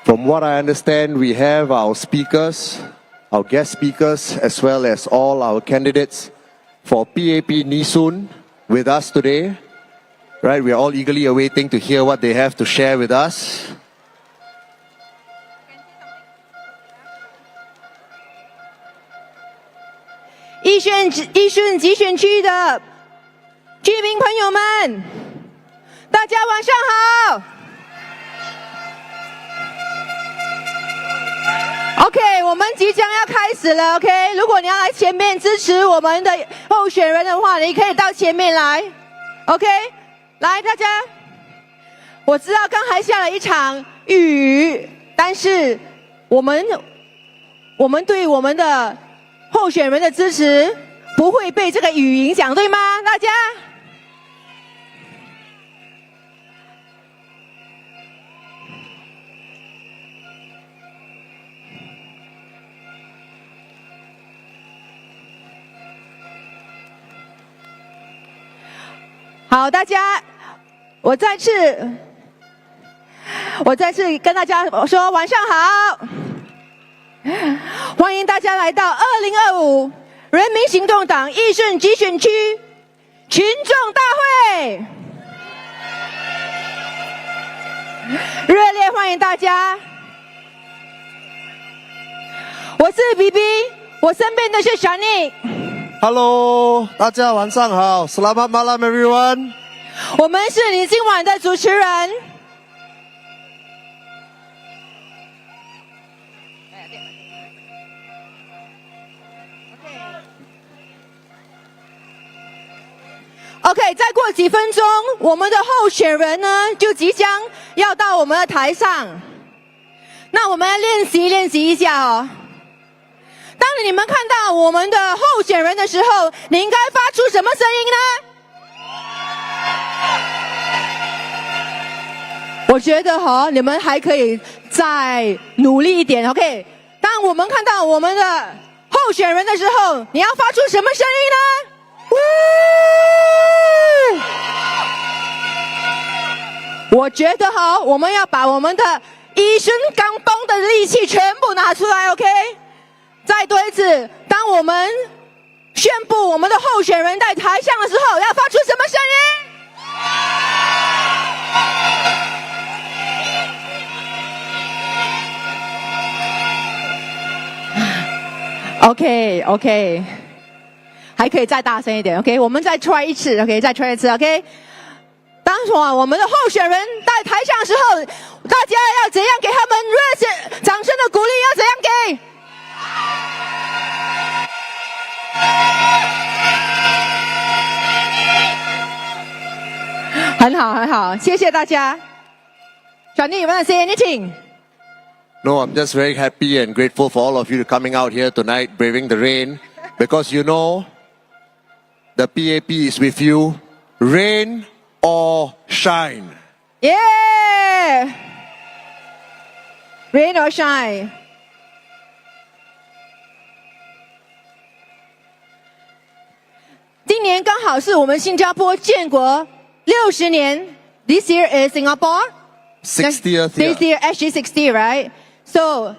From what I understand, we have our speakers, our guest speakers, as well as all our candidates for PAP Nee Soon with us today. Right, we are all eagerly awaiting to hear what they have to share with us. Yishun 集选区的居民朋友们，大家晚上好。OK， 我们即将要开始了。OK， 如果你要来前面支持我们的候选人的话，你可以到前面来。OK， 来大家，我知道刚才下了一场雨，但是我们对我们的候选人的支持不会被这个雨影响，对吗？大家。好，大家，我再次跟大家说晚上好，欢迎大家来到2025人民行动党义顺集选区群众大会，热烈欢迎大家！我是 BB， 我身边的是小妮。Hello， 大家晚上好 ，Selamat malam everyone。我们是你今晚的主持人。OK， 再过几分钟，我们的候选人呢就即将要到我们的台上。那我们来练习一下哦。当你们看到我们的候选人的时候，你应该发出什么声音呢？我觉得你们还可以再努力一点 ，OK？ 当我们看到我们的候选人的时候，你要发出什么声音呢？我觉得我们要把我们的一身钢绷的力气全部拿出来 ，OK？ 再多一次，当我们宣布我们的候选人在台上的时候，要发出什么声音？OK， 还可以再大声一点 ，OK， 我们再 try 一次 ，OK， 再 try 一次 ，OK。当我们的候选人在台上的时候，大家要怎样给他们热烈掌声的鼓励？要怎样给？很好，谢谢大家。Johnny, you want to say anything? No, I'm just very happy and grateful for all of you coming out here tonight, braving the rain, because you know, the PAP is with you, rain or shine. Yeah! Rain or shine. 今年刚好是我们新加坡建国60年。This year is Singapore 60th This year actually 60, right? So,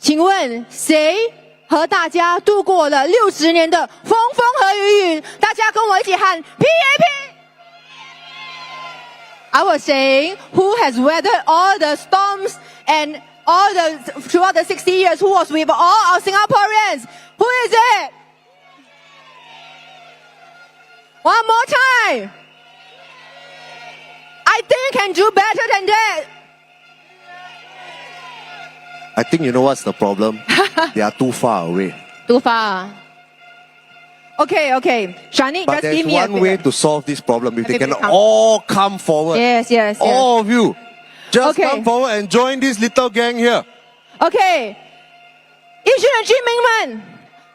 请问谁和大家度过了60年的风风和雨雨？大家跟我一起喊 PAP! I was saying, who has weathered all the storms and throughout the 60 years, who was with all our Singaporeans? Who is it? One more time. I think you can do better than that. I think you know what's the problem? They are too far away. Too far. Okay. Shani, But just give me there's one way to solve this problem. If they can all come forward. Yes. All of you. Just Okay. come forward and join this little gang here. Okay. 义顺的居民们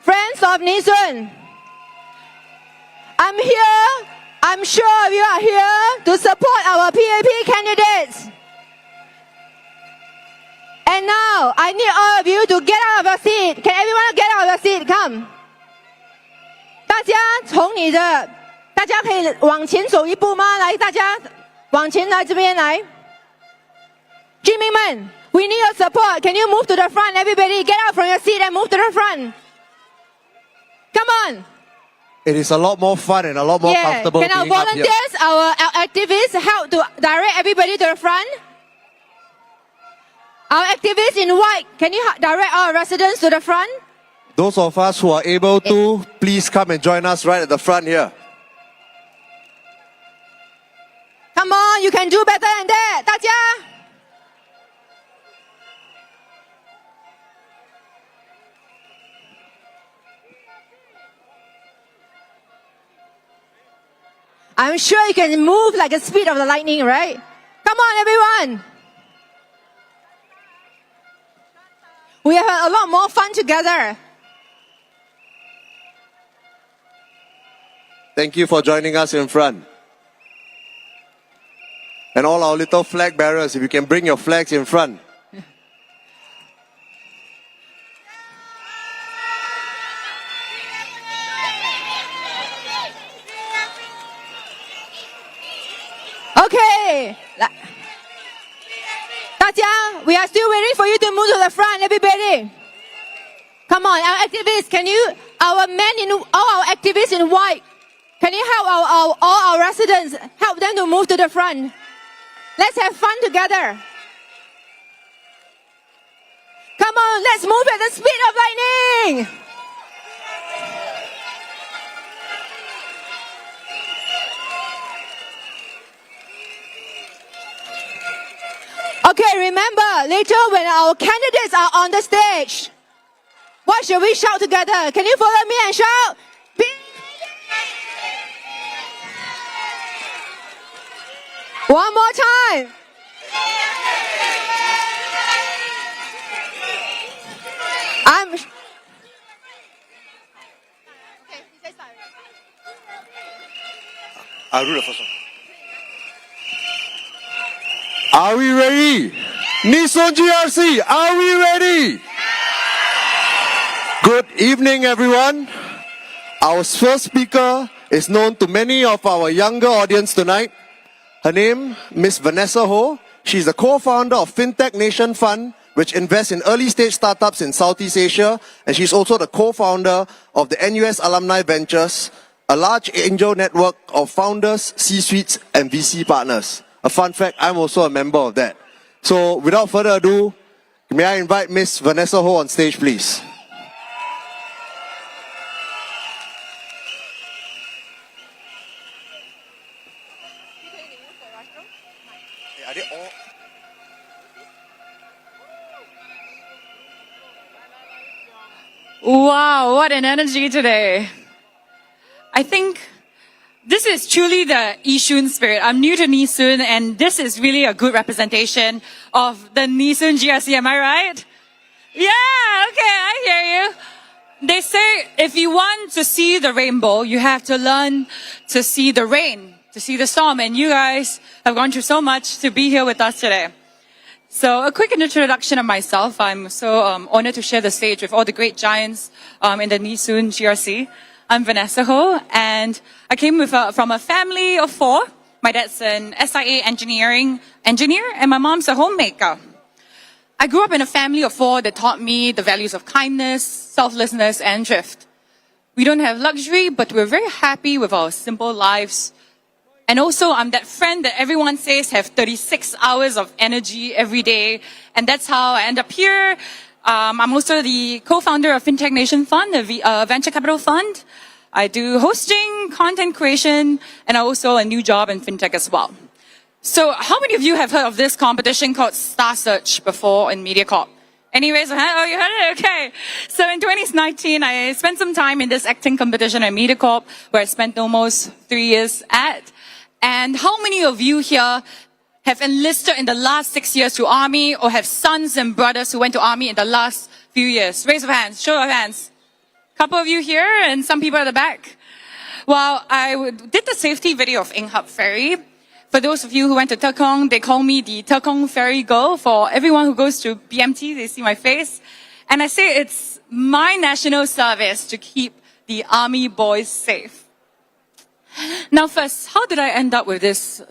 ，Friends of Nee Soon, I'm here. I'm sure you are here to support our PAP candidates. And now, I need all of you to get out of your seat. Can everyone get out of your seat? Come. 大家可以往前走一步吗？来，大家往前来，这边来。居民们 we need your support. Can you move to the front? Everybody, get out from your seat and move to the front. Come on. It is a lot more fun and a lot more comfortable Can our being up here. volunteers, our activists help to direct everybody to the front? Our activists in white, can you direct our residents to the front? Those of us who are able to, please come and join us right at the front here. Come on, you can do better than that. 大家 I'm sure you can move like the speed of the lightning, right? Come on, everyone. We have a lot more fun together. Thank you for joining us in front. And all our little flag bearers, if you can bring your flags in front. Okay. 大家 we are still waiting for you to move to the front, everybody. Come on, our activists, can you, our men in, all our activists in white, can you help all our residents, help them to move to the front? Let's have fun together. Come on, let's move at the speed of lightning. Okay, remember, later when our candidates are on the stage, what should we shout together? Can you follow me and shout? One more time. I'll do the first one. Are we ready? Nee Soon GRC, are we ready? Good evening, everyone. Our first speaker is known to many of our younger audience tonight. Her name, Miss Vanessa Ho. She's the co-founder of FinTech Nation Fund, which invests in early-stage startups in Southeast Asia. And she's also the co-founder of the NUS Alumni Ventures, a large angel network of founders, C-suites, and VC partners. A fun fact, I'm also a member of that. So without further ado, may I invite Miss Vanessa Ho on stage, please. Are they all? Wow, what an energy today. I think this is truly the Yishun spirit. I'm new to Nee Soon, and this is really a good representation of the Nee Soon GRC. Am I right? Yeah, okay, I hear you. They say if you want to see the rainbow, you have to learn to see the rain, to see the storm. And you guys have gone through so much to be here with us today. So a quick introduction of myself. I'm so honored to share the stage with all the great giants in the Nee Soon GRC. I'm Vanessa Ho, and I came from a family of 4. My dad's an SIA engineer, and my mom's a homemaker. I grew up in a family of 4 that taught me the values of kindness, selflessness, and thrift. We don't have luxury, but we're very happy with our simple lives. And also, I'm that friend that everyone says have 36 hours of energy every day, and that's how I end up here. I'm also the co-founder of FinTech Nation Fund, a venture capital fund. I do hosting, content creation, and also a new job in FinTech as well. So how many of you have heard of this competition called Star Search before in MediaCorp? Any raise of hand? Oh, you heard it? Okay. So in 2019, I spent some time in this acting competition at MediaCorp, where I spent almost 3 years at. And how many of you here have enlisted in the last 6 years to army, or have sons and brothers who went to army in the last few years? Raise of hands, show of hands. Couple of you here and some people at the back. Well, I did the safety video of Ing Hub Ferry. For those of you who went to Tekong, they call me the Tekong Ferry Girl. For everyone who goes to BMT, they see my face. And I say it's my national service to keep the army boys safe. Now first, how did I end up with this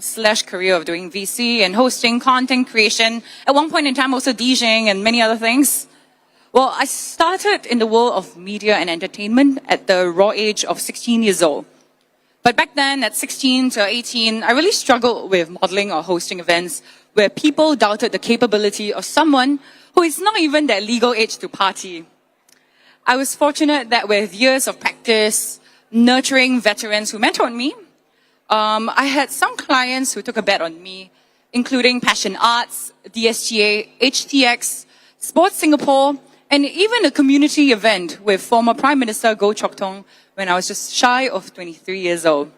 career of doing VC and hosting, content creation, at one point in time also DJing and many other things? Well, I started in the world of media and entertainment at the raw age of 16 years old. But back then, at 16 to 18, I really struggled with modeling or hosting events where people doubted the capability of someone who is not even that legal age to party. I was fortunate that with years of practice, nurturing veterans who mentored me, I had some clients who took a bet on me, including Passion Arts, DSGA, HTX, Sports Singapore, and even a community event with former Prime Minister Goh Chok-tong when I was just shy of 23 years old.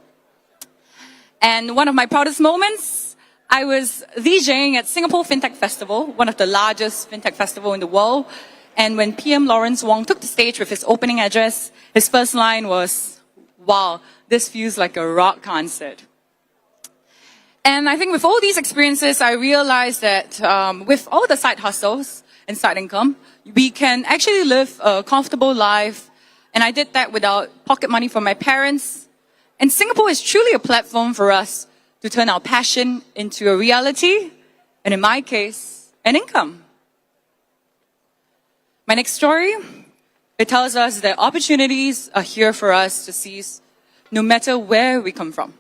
And one of my proudest moments, I was DJing at Singapore FinTech Festival, one of the largest FinTech festival in the world. And when PM Lawrence Wong took the stage with his opening address, his first line was, "Wow, this feels like a rock concert." And I think with all these experiences, I realized that with all the side hustles and side income, we can actually live a comfortable life. And I did that without pocket money from my parents. And Singapore is truly a platform for us to turn our passion into a reality, and in my case, an income. My next story, it tells us that opportunities are here for us to seize no matter where we come from.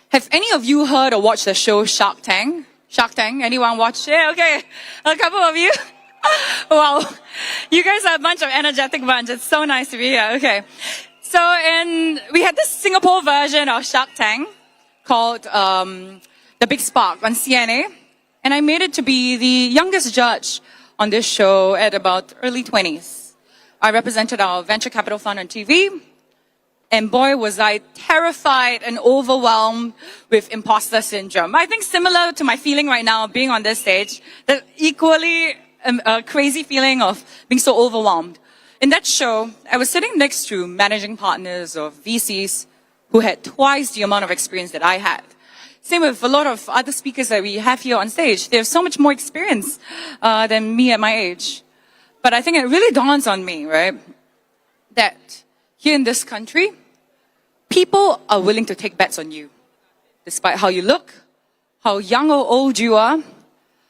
Have any of you heard or watched the show Shark Tank? Shark Tank, anyone watch it? Okay, a couple of you. Wow, you guys are a bunch of energetic bunch. It's so nice to be here. Okay, so we had this Singapore version of Shark Tank called The Big Spark on CNA, and I made it to be the youngest judge on this show at about early 20s. I represented our venture capital fund on TV, and boy was I terrified and overwhelmed with imposter syndrome. I think similar to my feeling right now being on this stage, that equally a crazy feeling of being so overwhelmed. In that show, I was sitting next to managing partners of VCs who had twice the amount of experience that I had. Same with a lot of other speakers that we have here on stage. They have so much more experience than me at my age. But I think it really dawns on me, right, that here in this country, people are willing to take bets on you, despite how you look, how young or old you are,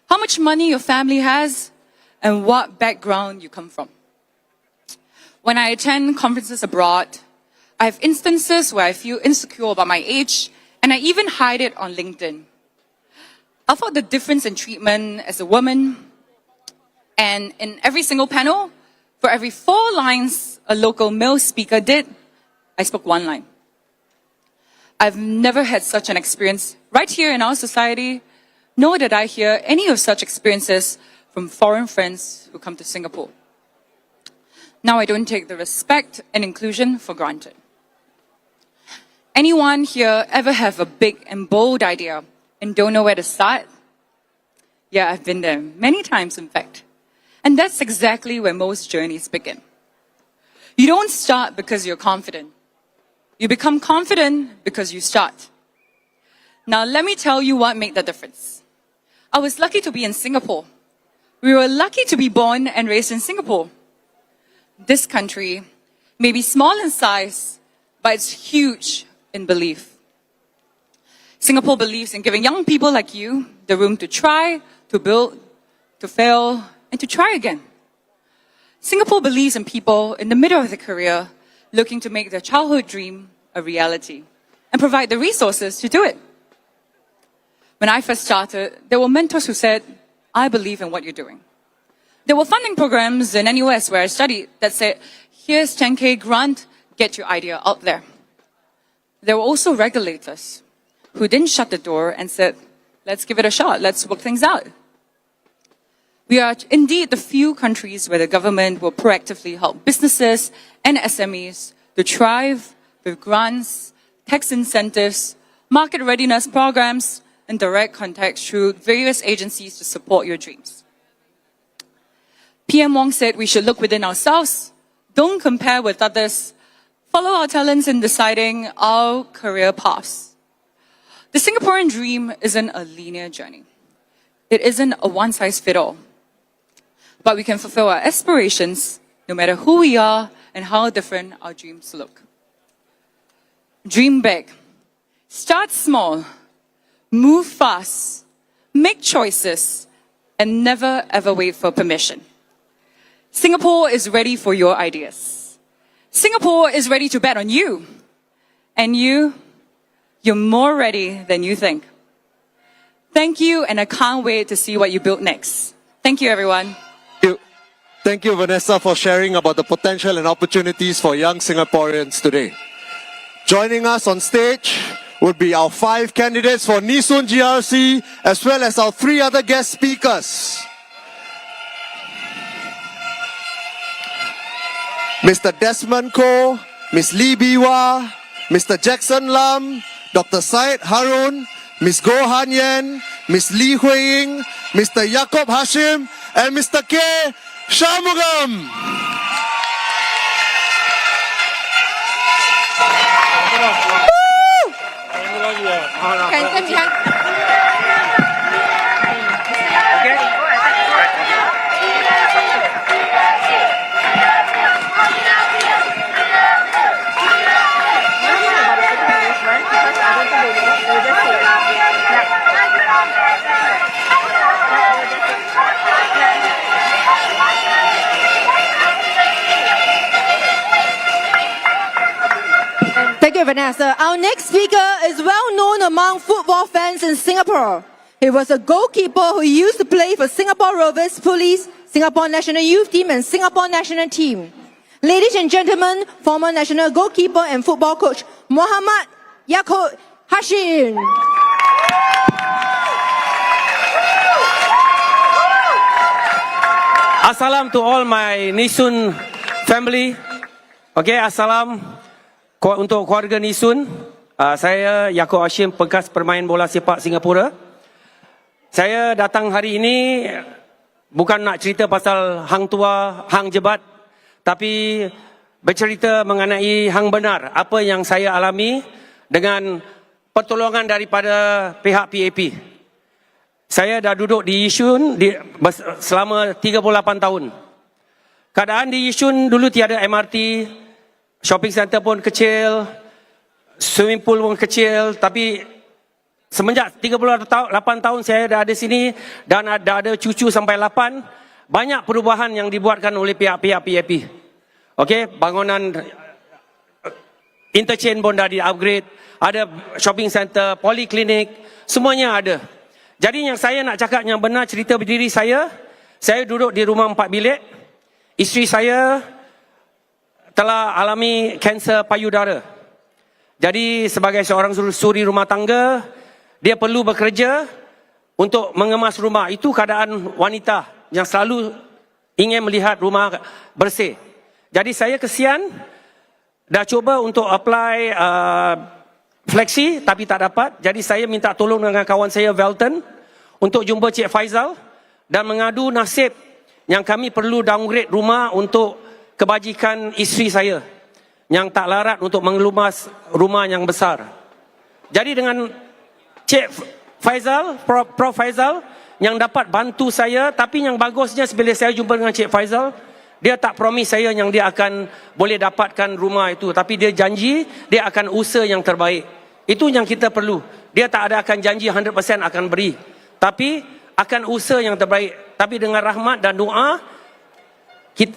how much money your family has, and what background you come from. When I attend conferences abroad, I have instances where I feel insecure about my age, and I even hide it on LinkedIn. I thought the difference in treatment as a woman, and in every single panel, for every 4 lines a local male speaker did, I spoke 1 line. I've never had such an experience right here in our society, nor did I hear any of such experiences from foreign friends who come to Singapore. Now I don't take the respect and inclusion for granted. Anyone here ever have a big and bold idea and don't know where to start? Yeah, I've been there many times, in fact. And that's exactly where most journeys begin. You don't start because you're confident. You become confident because you start. Now, let me tell you what made the difference. I was lucky to be in Singapore. We were lucky to be born and raised in Singapore. This country may be small in size, but it's huge in belief. Singapore believes in giving young people like you the room to try, to build, to fail, and to try again. Singapore believes in people in the middle of their career looking to make their childhood dream a reality and provide the resources to do it. When I first started, there were mentors who said, "I believe in what you're doing." There were funding programs in NUS where I studied that said, "Here's 10K grant, get your idea out there." There were also regulators who didn't shut the door and said, "Let's give it a shot, let's work things out." We are indeed the few countries where the government will proactively help businesses and SMEs to thrive with grants, tax incentives, market readiness programs, and direct contacts through various agencies to support your dreams. PM Wong said we should look within ourselves, don't compare with others, follow our talents in deciding our career paths. The Singaporean dream isn't a linear journey. It isn't a one-size-fits-all. But we can fulfill our aspirations no matter who we are and how different our dreams look. Dream big. Start small. Move fast. Make choices. And never ever wait for permission. Singapore is ready for your ideas. Singapore is ready to bet on you. And you're more ready than you think. Thank you, and I can't wait to see what you build next. Thank you, everyone. Thank you, Vanessa, for sharing about the potential and opportunities for young Singaporeans today. Joining us on stage would be our 5 candidates for Nee Soon GRC, as well as our 3 other guest speakers. Mr. Desmond Koh, Ms. Lee Biwa, Mr. Jackson Lam, Dr. Syed Harun, Ms. Goh Hanyan, Ms. Lee Hui-ing, Mr. Yaakob Hashim, and Mr. K. Shanmugam. Thank you, Vanessa. Our next speaker is well known among football fans in Singapore. He was a goalkeeper who used to play for Singapore Rovers, Police, Singapore National Youth Team and Singapore National Team. Ladies and gentlemen, former national goalkeeper and football coach Muhammad Yaakob Hashim. Assalam to all my Nee Soon family. Okay, assalam untuk keluarga Nee Soon. Saya Yaakob Hashim, bekas pemain bola sepak Singapura. Saya datang hari ini bukan nak cerita pasal hang tua, hang jebat, tapi bercerita mengenai hang benar, apa yang saya alami dengan pertolongan daripada pihak PAP. Saya dah duduk di Yishun selama 38 tahun. Keadaan di Yishun dulu tiada MRT, shopping center pun kecil, swimming pool pun kecil, tapi semenjak 38 tahun saya dah ada sini dan dah ada cucu sampai 8, banyak perubahan yang dibuatkan oleh pihak-pihak PAP. Okey, bangunan interchange pun dah di-upgrade, ada shopping center, poliklinik, semuanya ada. Jadi yang saya nak cakap yang benar cerita berdiri saya duduk di rumah 4 bilik. Isteri saya telah alami kanser payudara. Jadi sebagai seorang suri rumah tangga, dia perlu bekerja untuk mengemas rumah. Itu keadaan wanita yang selalu ingin melihat rumah bersih. Jadi saya kesian, dah cuba untuk apply fleksi tapi tak dapat. Jadi saya minta tolong dengan kawan saya Velton untuk jumpa Cik Faizal dan mengadu nasib yang kami perlu downgrade rumah untuk kebajikan isteri saya yang tak larat untuk mengelumas rumah yang besar. Jadi dengan Cik Faizal, Prof Faizal yang dapat bantu saya, tapi yang bagusnya bila saya jumpa dengan Cik Faizal, dia tak promise saya yang dia akan boleh dapatkan rumah itu, tapi dia janji dia akan usaha yang terbaik. Itu yang kita perlu. Dia tak ada akan janji 100% akan beri, tapi akan usaha yang terbaik. Tapi dengan rahmat dan doa,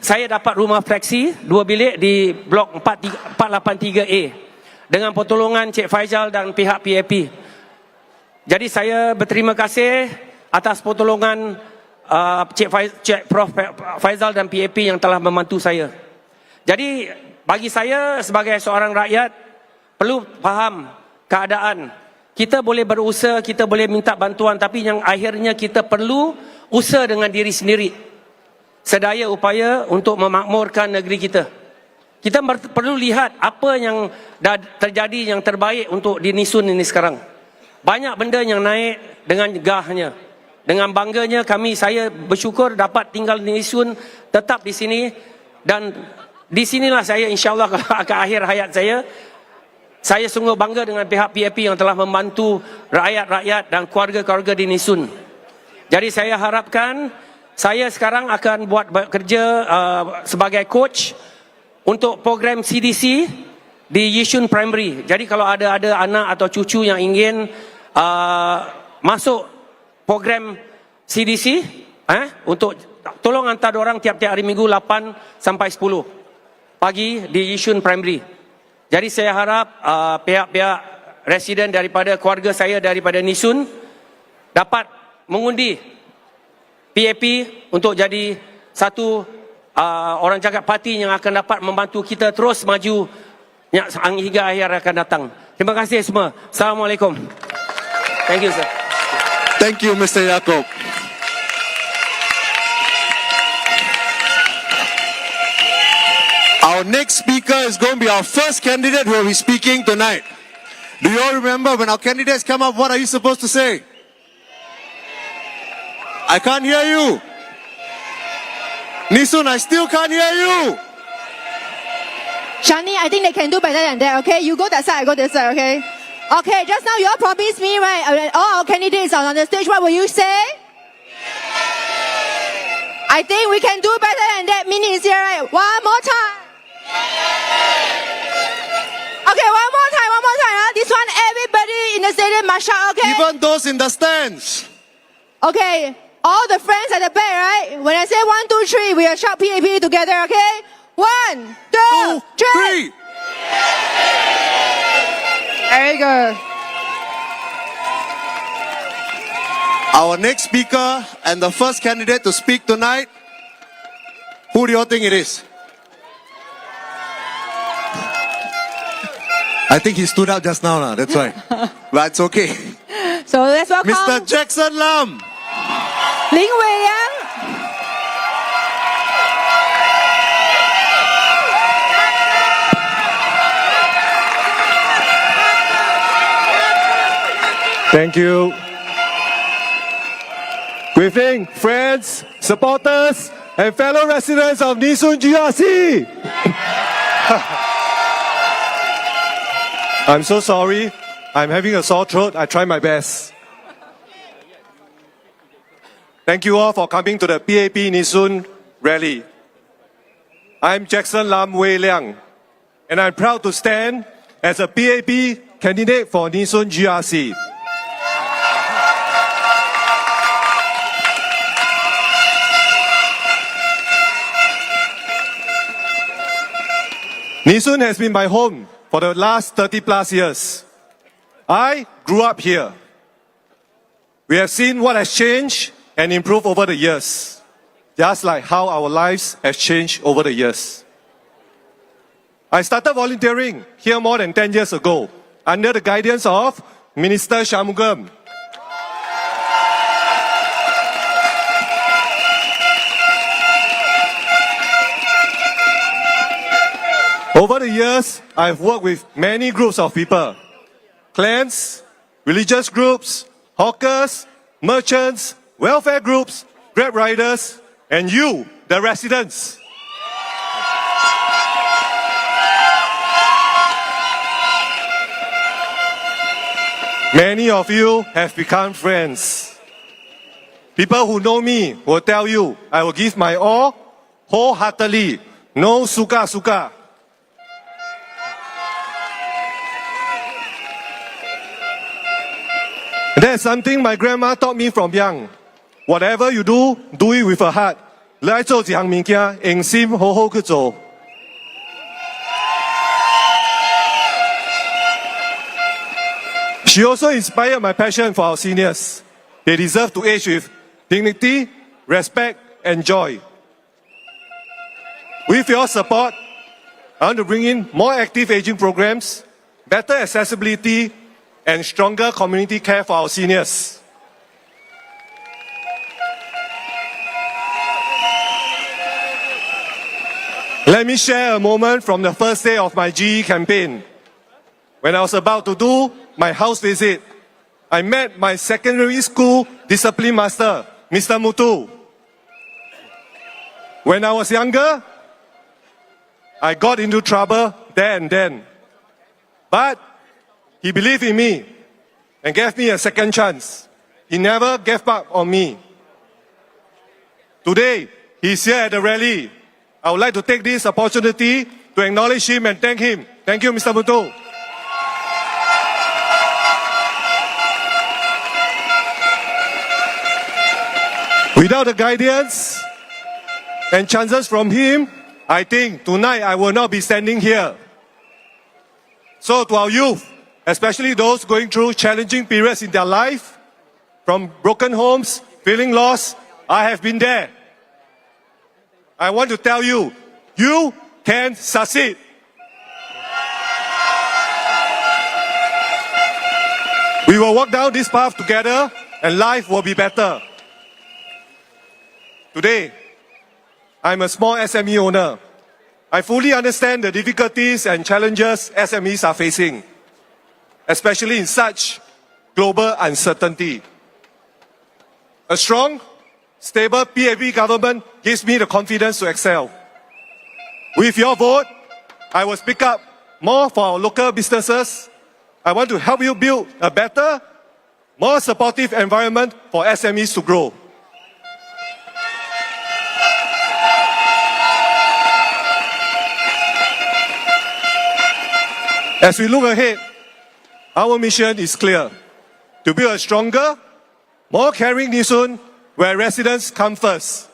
saya dapat rumah fleksi 2 bilik di blok 483A dengan pertolongan Cik Faizal dan pihak PAP. Jadi saya berterima kasih atas pertolongan Cik Prof Faizal dan PAP yang telah membantu saya. Jadi bagi saya sebagai seorang rakyat perlu faham keadaan. Kita boleh berusaha, kita boleh minta bantuan, tapi yang akhirnya kita perlu usaha dengan diri sendiri. Sedaya upaya untuk memakmurkan negeri kita. Kita perlu lihat apa yang dah terjadi yang terbaik untuk di Nee Soon ini sekarang. Banyak benda yang naik dengan gahnya. Dengan bangganya saya bersyukur dapat tinggal di Nee Soon, tetap di sini. Dan di sinilah saya insyaAllah ke akhir hayat saya sungguh bangga dengan pihak PAP yang telah membantu rakyat-rakyat dan keluarga-keluarga di Nee Soon. Jadi saya harapkan saya sekarang akan buat kerja sebagai coach untuk program CDC di Yishun Primary. Jadi kalau ada anak atau cucu yang ingin masuk program CDC, untuk tolong hantar orang tiap-tiap hari Minggu 8 sampai 10 pagi di Yishun Primary. Jadi saya harap pihak-pihak residen daripada keluarga saya daripada Nee Soon dapat mengundi PAP untuk jadi satu orang jagat parti yang akan dapat membantu kita terus maju hingga akhir akan datang. Terima kasih semua. Assalamualaikum. Thank you, sir. Thank you, Mr. Yaakob. Our next speaker is going to be our first candidate who will be speaking tonight. Do you all remember when our candidates come up, what are you supposed to say? I can't hear you. Nee Soon, I still can't hear you. Shani, I think they can do better than that, okay? You go that side, I go this side, okay? Okay, just now you all promised me, right? All our candidates are on the stage. What will you say? I think we can do better than that. Minnie is here, right? One more time. Okay, one more time. This one, everybody in the stadium must shout, okay? Even those in the stands. Okay, all the friends at the back, right? When I say 1, 2, 3, we will shout PAP together, okay? 1, 2, 3. Very good. Our next speaker and the first candidate to speak tonight, who do you think it is? I think he stood up just now, that's why. But it's okay. So let's welcome Mr. Jackson Lam. Lin Wei-yang. Thank you. Good evening, friends, supporters, and fellow residents of Nee Soon GRC. I'm so sorry. I'm having a sore throat. I try my best. Thank you all for coming to the PAP Nee Soon rally. I'm Jackson Lam Wei Liang, and I'm proud to stand as a PAP candidate for Nee Soon GRC. Nee Soon has been my home for the last 30 plus years. I grew up here. We have seen what has changed and improved over the years, just like how our lives have changed over the years. I started volunteering here more than 10 years ago under the guidance of Minister Shanmugam. Over the years, I've worked with many groups of people: clans, religious groups, hawkers, merchants, welfare groups, Grab riders, and you, the residents. Many of you have become friends. People who know me will tell you I will give my all wholeheartedly, no suka-suka. That's something my grandma taught me from young. Whatever you do, do it with a heart. 你愛做一項物件，用心好好去做。She also inspired my passion for our seniors. They deserve to age with dignity, respect, and joy. With your support, I want to bring in more active aging programs, better accessibility, and stronger community care for our seniors. Let me share a moment from the first day of my GE campaign. When I was about to do my house visit, I met my secondary school discipline master, Mr. Mutu. When I was younger, I got into trouble there and then. But he believed in me and gave me a second chance. He never gave up on me. Today, he's here at the rally. I would like to take this opportunity to acknowledge him and thank him. Thank you, Mr. Mutu. Without the guidance and chances from him, I think tonight I will not be standing here. So to our youth, especially those going through challenging periods in their life, from broken homes, feeling lost, I have been there. I want to tell you, you can succeed. We will walk down this path together and life will be better. Today, I'm a small SME owner. I fully understand the difficulties and challenges SMEs are facing, especially in such global uncertainty. A strong, stable PAP government gives me the confidence to excel. With your vote, I will speak up more for our local businesses. I want to help you build a better, more supportive environment for SMEs to grow. As we look ahead, our mission is clear: to build a stronger, more caring Nee Soon where residents come first.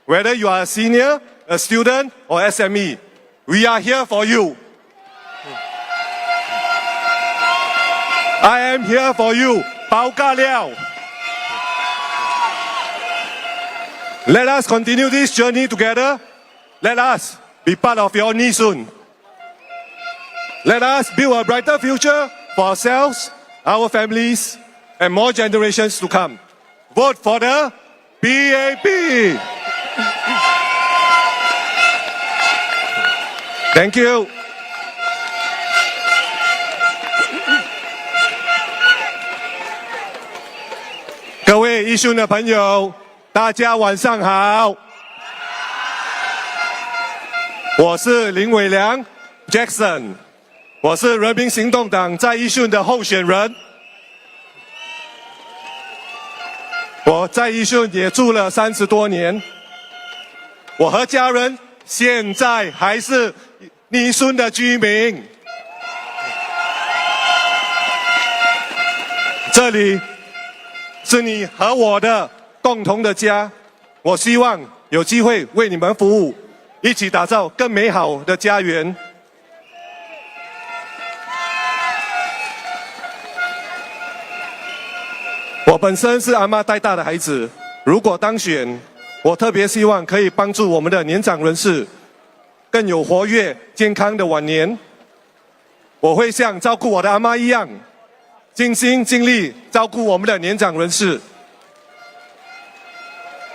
Whether you are a senior, a student, or SME, we are here for you. I am here for you. Bao Ka Liao. Let us continue this journey together. Let us be part of your Nee Soon. Let us build a brighter future for ourselves, our families, and more generations to come. Vote for the PAP. Thank you. 各位义兄的朋友，大家晚上好。我是林伟良 Jackson。我是人民行动党在义顺的候选人，我在义顺也住了30多年，我和家人现在还是Nee Soon的居民。这里是你和我的共同的家，我希望有机会为你们服务，一起打造更美好的家园。我本身是阿嬷带大的孩子，如果当选，我特别希望可以帮助我们的年长人士更有活跃、健康的晚年。我会像照顾我的阿嬷一样，尽心尽力照顾我们的年长人士。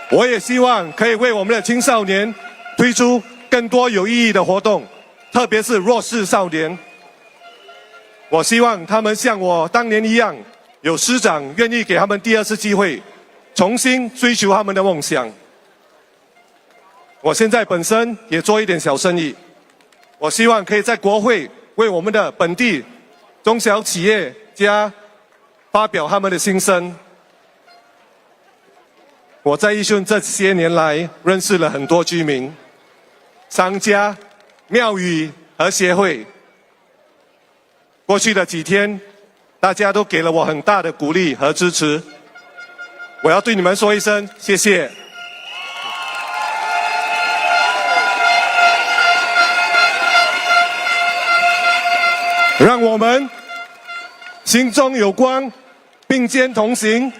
我也希望可以为我们的青少年推出更多有意义的活动，特别是弱势少年。我希望他们像我当年一样，有师长愿意给他们第二次机会，重新追求他们的梦想。我现在本身也做一点小生意，我希望可以在国会为我们的本地中小企业家发表他们的心声。我在义顺这些年来认识了很多居民、商家、庙宇和协会。过去的几天，大家都给了我很大的鼓励和支持，我要对你们说一声谢谢。让我们心中有光，并肩同行，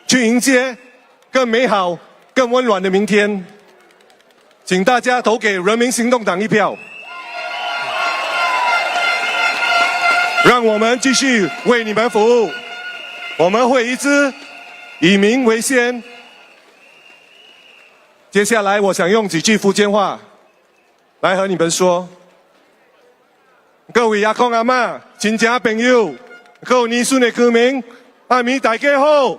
去迎接更美好、更温暖的明天。请大家投给人民行动党一票。让我们继续为你们服务，我们会一直以民为先。接下来，我想用几句福建话来和你们说。各位阿公阿嬷、亲戚朋友，各位Nee Soon的居民，阿弥大家好。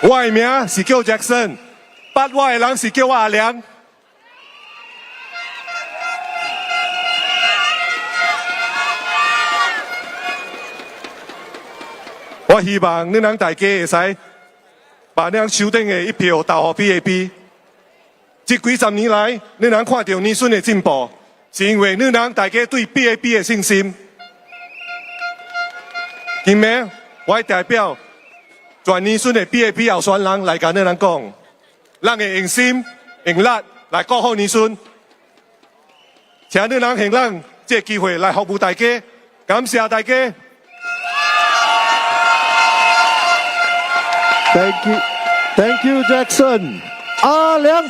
我的名是叫 Jackson， 捌我的人是叫我阿良。我希望你们大家会使把你们手顶的一票投给 PAP，这几十年来，你能看到Nee Soon的进步，是因为你能大家对 PAP 的信心。今暝我会代表全Nee Soon的 PAP 候选人来跟你人讲，咱会用心用力来顾好Nee Soon，请你人用咱这个机会来服务大家，感谢大家。Thank you, Jackson. 阿良。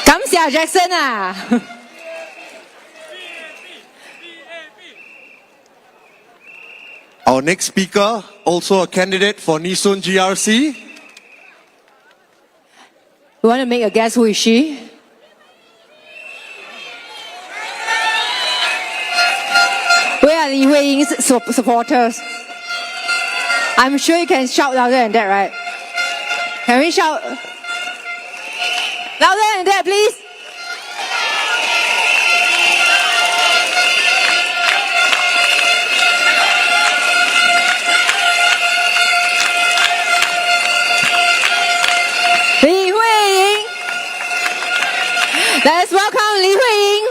感谢 Jackson 啊！ Our next speaker, also a candidate for Nee Soon GRC. You want to make a guess who is she? Where are Hui-ing's supporters? I'm sure you can shout louder than that, right? Can we shout louder than that, please? Let's welcome Li Hui-ing.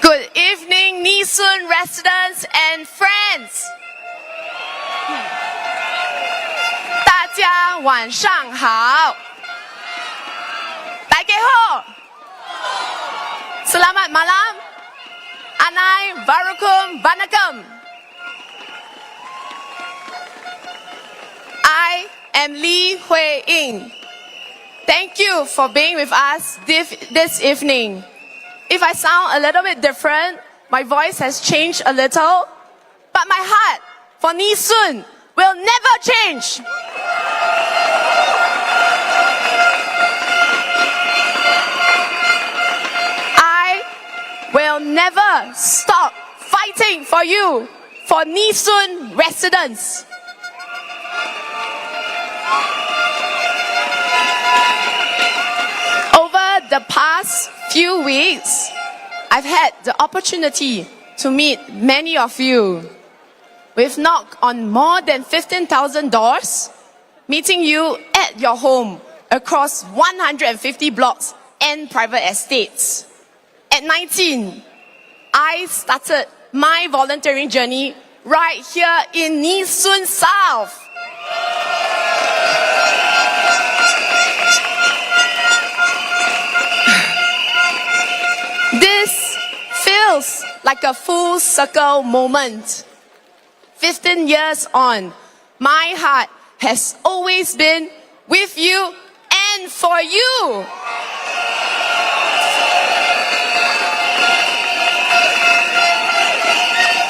Good evening, Nee Soon residents and friends. 大家晚上好。大家好。Selamat malam. Anai Varukum Vanakam. I am Li Hui-ing. Thank you for being with us this evening. If I sound a little bit different, my voice has changed a little, but my heart for Nee Soon will never change. Will never stop fighting for you, for Nee Soon residents. Over the past few weeks, I've had the opportunity to meet many of you. We've knocked on more than 15,000 doors, meeting you at your home across 150 blocks and private estates. At 19, I started my volunteering journey right here in Nee Soon South. This feels like a full circle moment. 15 years on, my heart has always been with you and for you.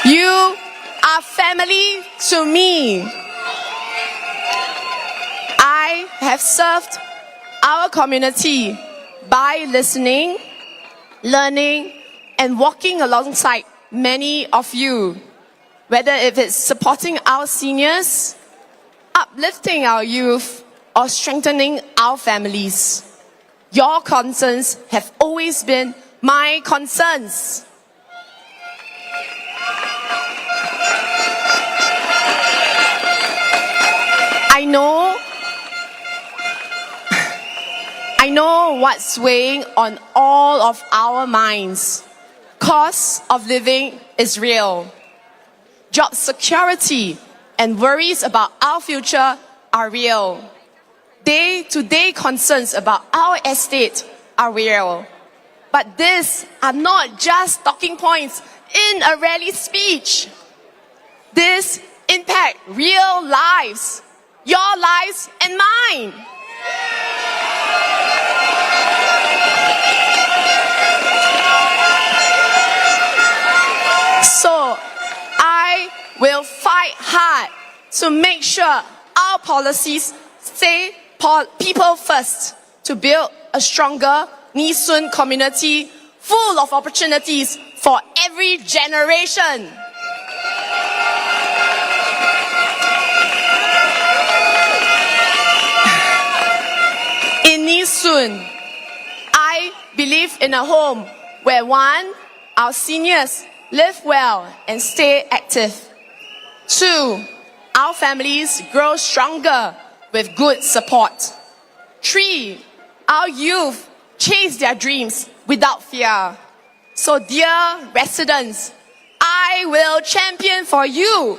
You are family to me. I have served our community by listening, learning, and walking alongside many of you. Whether if it's supporting our seniors, uplifting our youth, or strengthening our families. Your concerns have always been my concerns. I know what's weighing on all of our minds. Cost of living is real. Job security and worries about our future are real. Day-to-day concerns about our estate are real. But these are not just talking points in a rally speech. These impact real lives, your lives and mine. So I will fight hard to make sure our policies say people first, to build a stronger, Nee Soon community full of opportunities for every generation. In Nee Soon, I believe in a home where one, our seniors live well and stay active. Two, our families grow stronger with good support. Three, our youth chase their dreams without fear. So dear residents, I will champion for you.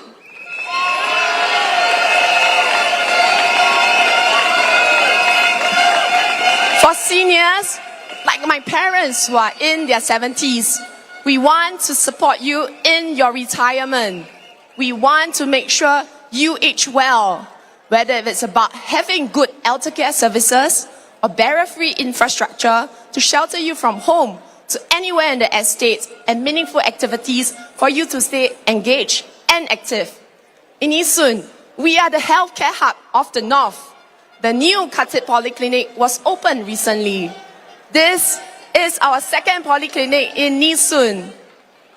For seniors, like my parents who are in their 70s, we want to support you in your retirement. We want to make sure you age well, whether it's about having good elder care services or barrier-free infrastructure to shelter you from home to anywhere in the estate and meaningful activities for you to stay engaged and active. In Nee Soon, we are the healthcare hub of the North. The new Khatib Polyclinic was opened recently. This is our second polyclinic in Nee Soon.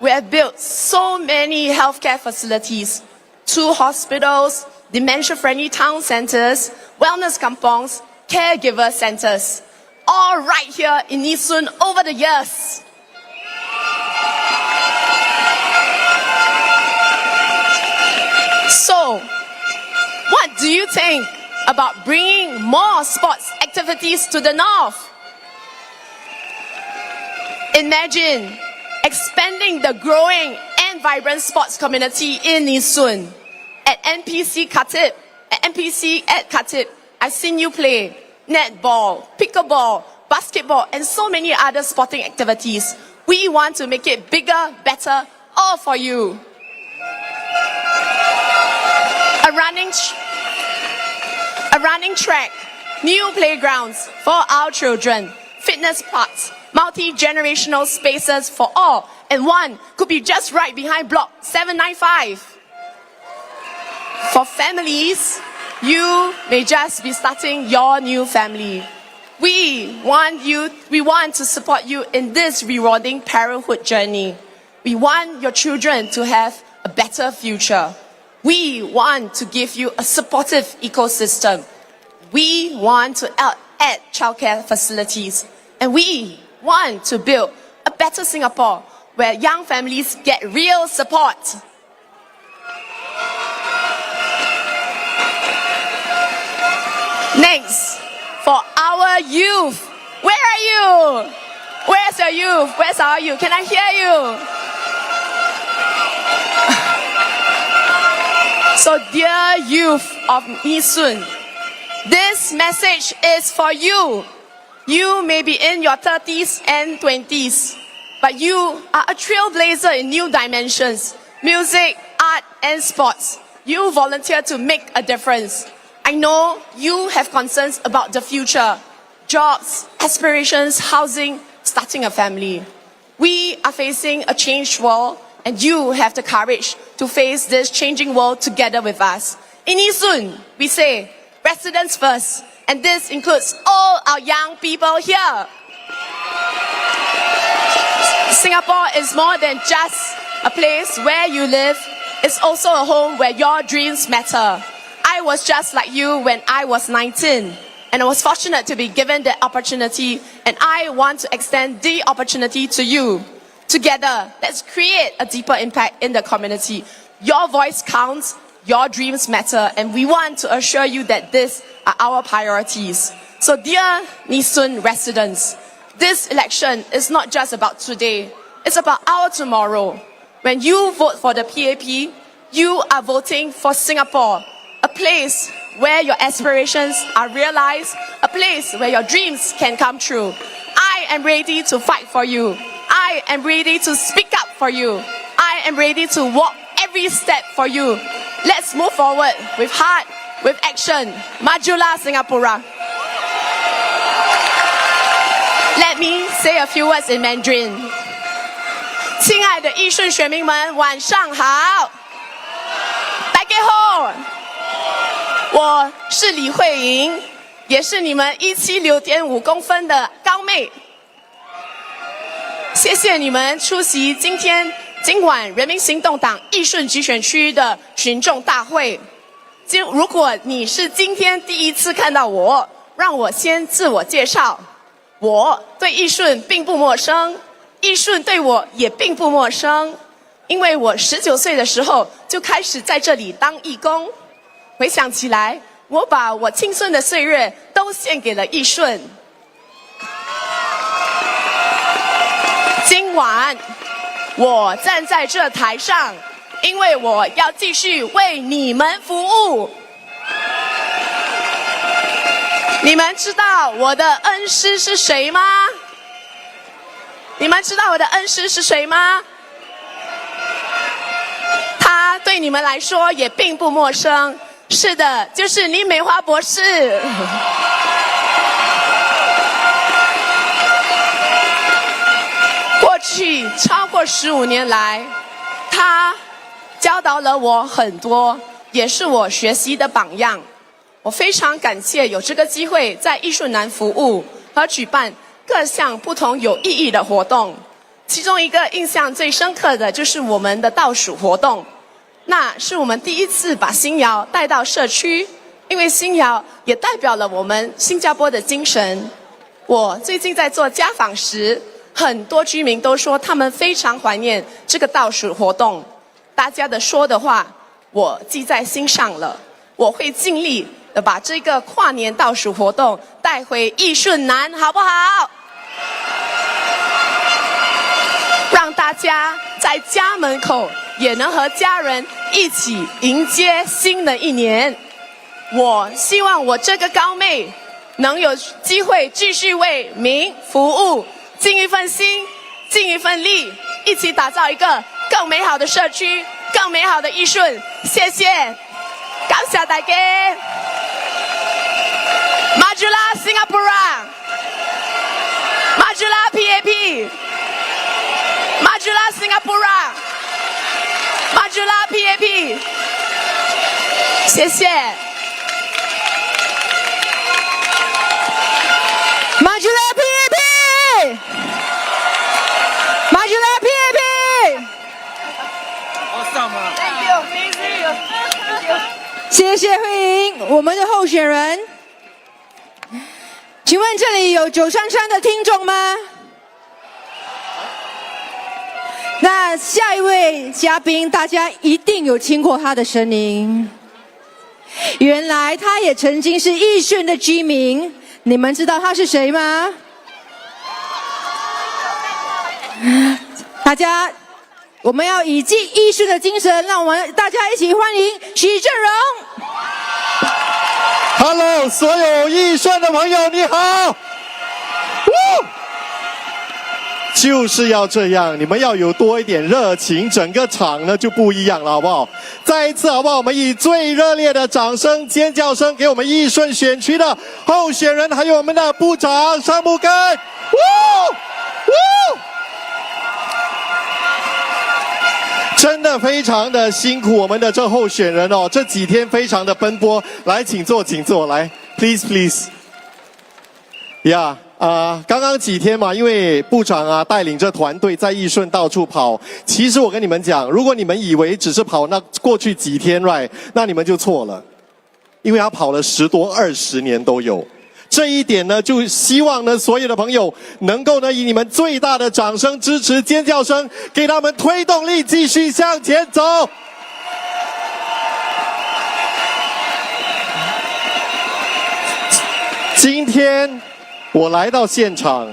We have built so many healthcare facilities, 2 hospitals, dementia-friendly town centers, wellness kampongs, caregiver centers, all right here in Nee Soon over the years. So, what do you think about bringing more sports activities to the North? Imagine expanding the growing and vibrant sports community in Nee Soon. At NPC at Khatib, I've seen you play netball, pickleball, basketball, and so many other sporting activities. We want to make it bigger, better, all for you. A running track, new playgrounds for our children, fitness parks, multi-generational spaces for all, and one could be just right behind block 795. For families, you may just be starting your new family. We want to support you in this rewarding parenthood journey. We want your children to have a better future. We want to give you a supportive ecosystem. We want to add childcare facilities. And we want to build a better Singapore where young families get real support. Next, for our youth. Where are you? Where's your youth? Where's our youth? Can I hear you? So dear youth of Nee Soon, this message is for you. You may be in your 30s and 20s, but you are a trailblazer in new dimensions, music, art, and sports. You volunteer to make a difference. I know you have concerns about the future, jobs, aspirations, housing, starting a family. We are facing a changed world, and you have the courage to face this changing world together with us. In Nee Soon, we say, residents first, and this includes all our young people here. Singapore is more than just a place where you live. It's also a home where your dreams matter. I was just like you when I was 19, and I was fortunate to be given the opportunity, and I want to extend the opportunity to you. Together, let's create a deeper impact in the community. Your voice counts, your dreams matter, and we want to assure you that these are our priorities. So dear Nee Soon residents, this election is not just about today, it's about our tomorrow. When you vote for the PAP, you are voting for Singapore, a place where your aspirations are realized, a place where your dreams can come true. I am ready to fight for you. I am ready to speak up for you. I am ready to walk every step for you. Let's move forward with heart, with action. Majulah Singapura. Let me say a few words in Mandarin. 亲爱的义顺选民们，晚上好。大家好，我是李慧莹，也是你们176.5公分的高妹。谢谢你们出席今晚人民行动党义顺集选区的群众大会。如果你是今天第一次看到我，让我先自我介绍。我对义顺并不陌生，义顺对我也并不陌生，因为我19岁的时候就开始在这里当义工。回想起来，我把我青春的岁月都献给了义顺。今晚我站在这台上，因为我要继续为你们服务。你们知道我的恩师是谁吗？你们知道我的恩师是谁吗？他对你们来说也并不陌生。是的，就是倪美华博士。过去超过15年来，他教导了我很多，也是我学习的榜样。我非常感谢有这个机会在义顺南服务和举办各项不同有意义的活动。其中一个印象最深刻的就是我们的倒数活动，那是我们第一次把新谣带到社区，因为新谣也代表了我们新加坡的精神。我最近在做家访时，很多居民都说他们非常怀念这个倒数活动。大家的说的话，我记在心上了。我会尽力的把这个跨年倒数活动带回义顺南，好不好？让大家在家门口也能和家人一起迎接新的一年。我希望我这个高妹能有机会继续为民服务，尽一份心，尽一份力，一起打造一个更美好的社区，更美好的义顺。谢谢，感谢大家。Majulah Singapura, Majulah PAP, Majulah Singapura, Majulah PAP。谢谢。Majulah PAP， Majulah PAP。Awesome。谢谢慧莹，我们的候选人。请问这里有933的听众吗？那下一位嘉宾，大家一定有听过他的声音。原来他也曾经是义顺的居民，你们知道他是谁吗？大家，我们要以义顺的精神，让我们大家一起欢迎许正荣。Hello， 所有义顺的朋友，你好！就是要这样，你们要有多一点热情，整个场呢就不一样了，好不好？再一次，好不好？我们以最热烈的掌声、尖叫声，给我们义顺选区的候选人，还有我们的部长尚木根。真的非常的辛苦，我们的这候选人哦，这几天非常的奔波。来，请坐，请坐，来 ，please。呀，刚刚几天嘛，因为部长啊带领着团队在义顺到处跑。其实我跟你们讲，如果你们以为只是跑那过去几天 ，right， 那你们就错了，因为他跑了10多20年都有。这一点呢，就希望呢，所有的朋友能够呢，以你们最大的掌声、支持、尖叫声，给他们推动力，继续向前走。今天我来到现场，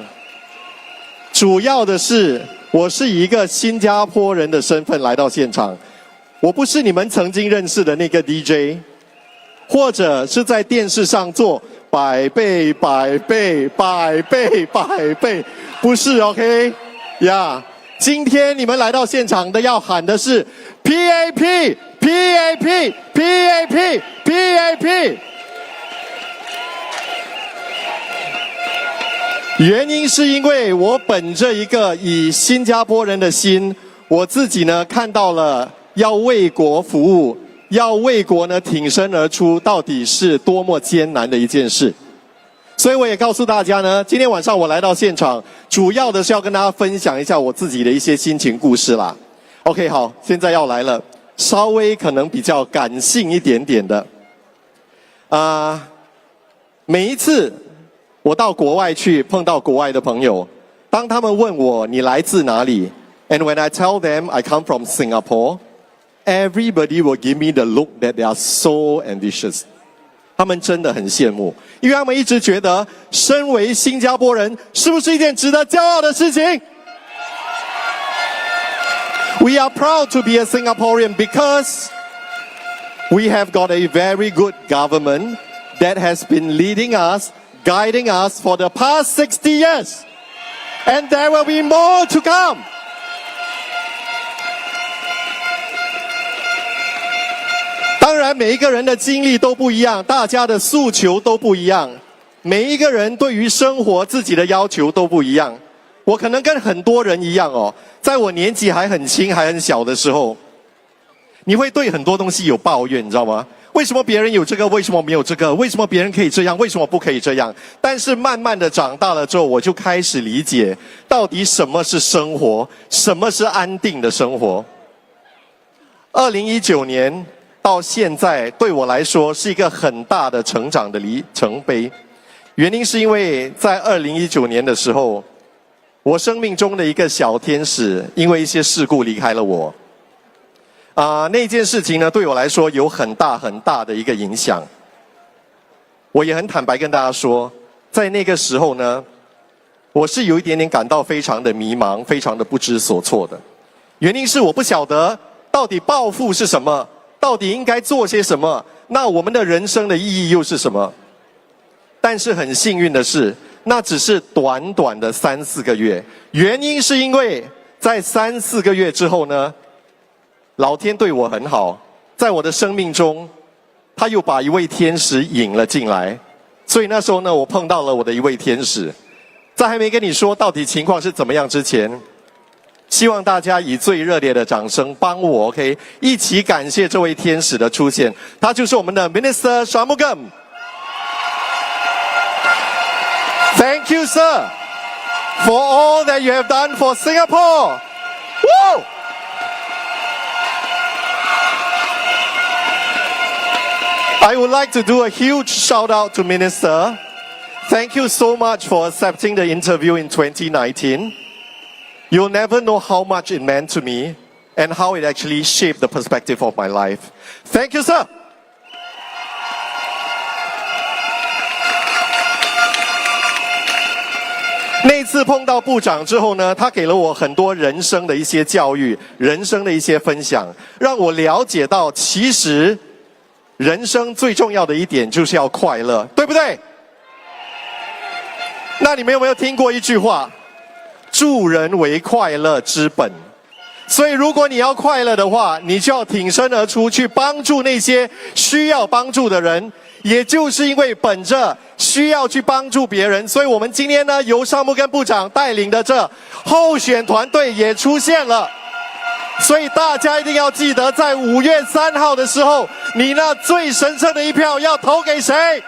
主要的是我是以一个新加坡人的身份来到现场，我不是你们曾经认识的那个 DJ， 或者是在电视上做。100倍，不是 OK 呀？今天你们来到现场的要喊的是 PAP。原因是因为我本着一个以新加坡人的心，我自己呢看到了要为国服务。要为国呢挺身而出，到底是多么艰难的一件事。所以我也告诉大家呢，今天晚上我来到现场，主要的是要跟大家分享一下我自己的一些心情故事啦。OK， 好，现在要来了，稍微可能比较感性一点点的。每一次我到国外去碰到国外的朋友，当他们问我你来自哪里 ，and when I tell them I come from Singapore, everybody will give me the look that they are so ambitious。他们真的很羡慕，因为他们一直觉得身为新加坡人是不是一件值得骄傲的事情？ We are proud to be a Singaporean because we have got a very good government that has been leading us, guiding us for the past 60 years. And there will be more to come. 当然，每一个人的经历都不一样，大家的诉求都不一样，每一个人对于生活自己的要求都不一样。我可能跟很多人一样哦，在我年纪还很轻、还很小的时候，你会对很多东西有抱怨，你知道吗？为什么别人有这个，为什么没有这个？为什么别人可以这样，为什么不可以这样？但是慢慢的长大了之后，我就开始理解，到底什么是生活，什么是安定的生活。2019年到现在，对我来说是一个很大的成长的里程碑。原因是因为在2019年的时候，我生命中的一个小天使因为一些事故离开了我。那件事情呢，对我来说有很大很大的一个影响。我也很坦白跟大家说，在那个时候呢，我是有一点点感到非常的迷茫，非常的不知所措的。原因是我不晓得到底抱负是什么，到底应该做些什么，那我们的人生的意义又是什么？但是很幸运的是，那只是短短的3、4个月。原因是因为在3、4个月之后呢，老天对我很好，在我的生命中，他又把一位天使引了进来。所以那时候呢，我碰到了我的一位天使。在还没跟你说到底情况是怎么样之前，希望大家以最热烈的掌声帮我 ，OK， 一起感谢这位天使的出现。他就是我们的 Minister Shanmugam。Thank you, sir, for all that you have done for Singapore. Woo! I would like to do a huge shout out to Minister. Thank you so much for accepting the interview in 2019. You'll never know how much it meant to me and how it actually shaped the perspective of my life. Thank you, sir. 那次碰到部长之后呢，他给了我很多人生的一些教育，人生的一些分享，让我了解到其实人生最重要的一点就是要快乐，对不对？那你们有没有听过一句话？助人为快乐之本。所以如果你要快乐的话，你就要挺身而出，去帮助那些需要帮助的人。也就是因为本着需要去帮助别人，所以我们今天呢，由尚木根部长带领的这候选团队也出现了。所以大家一定要记得，在5月3号的时候，你那最神圣的一票要投给谁？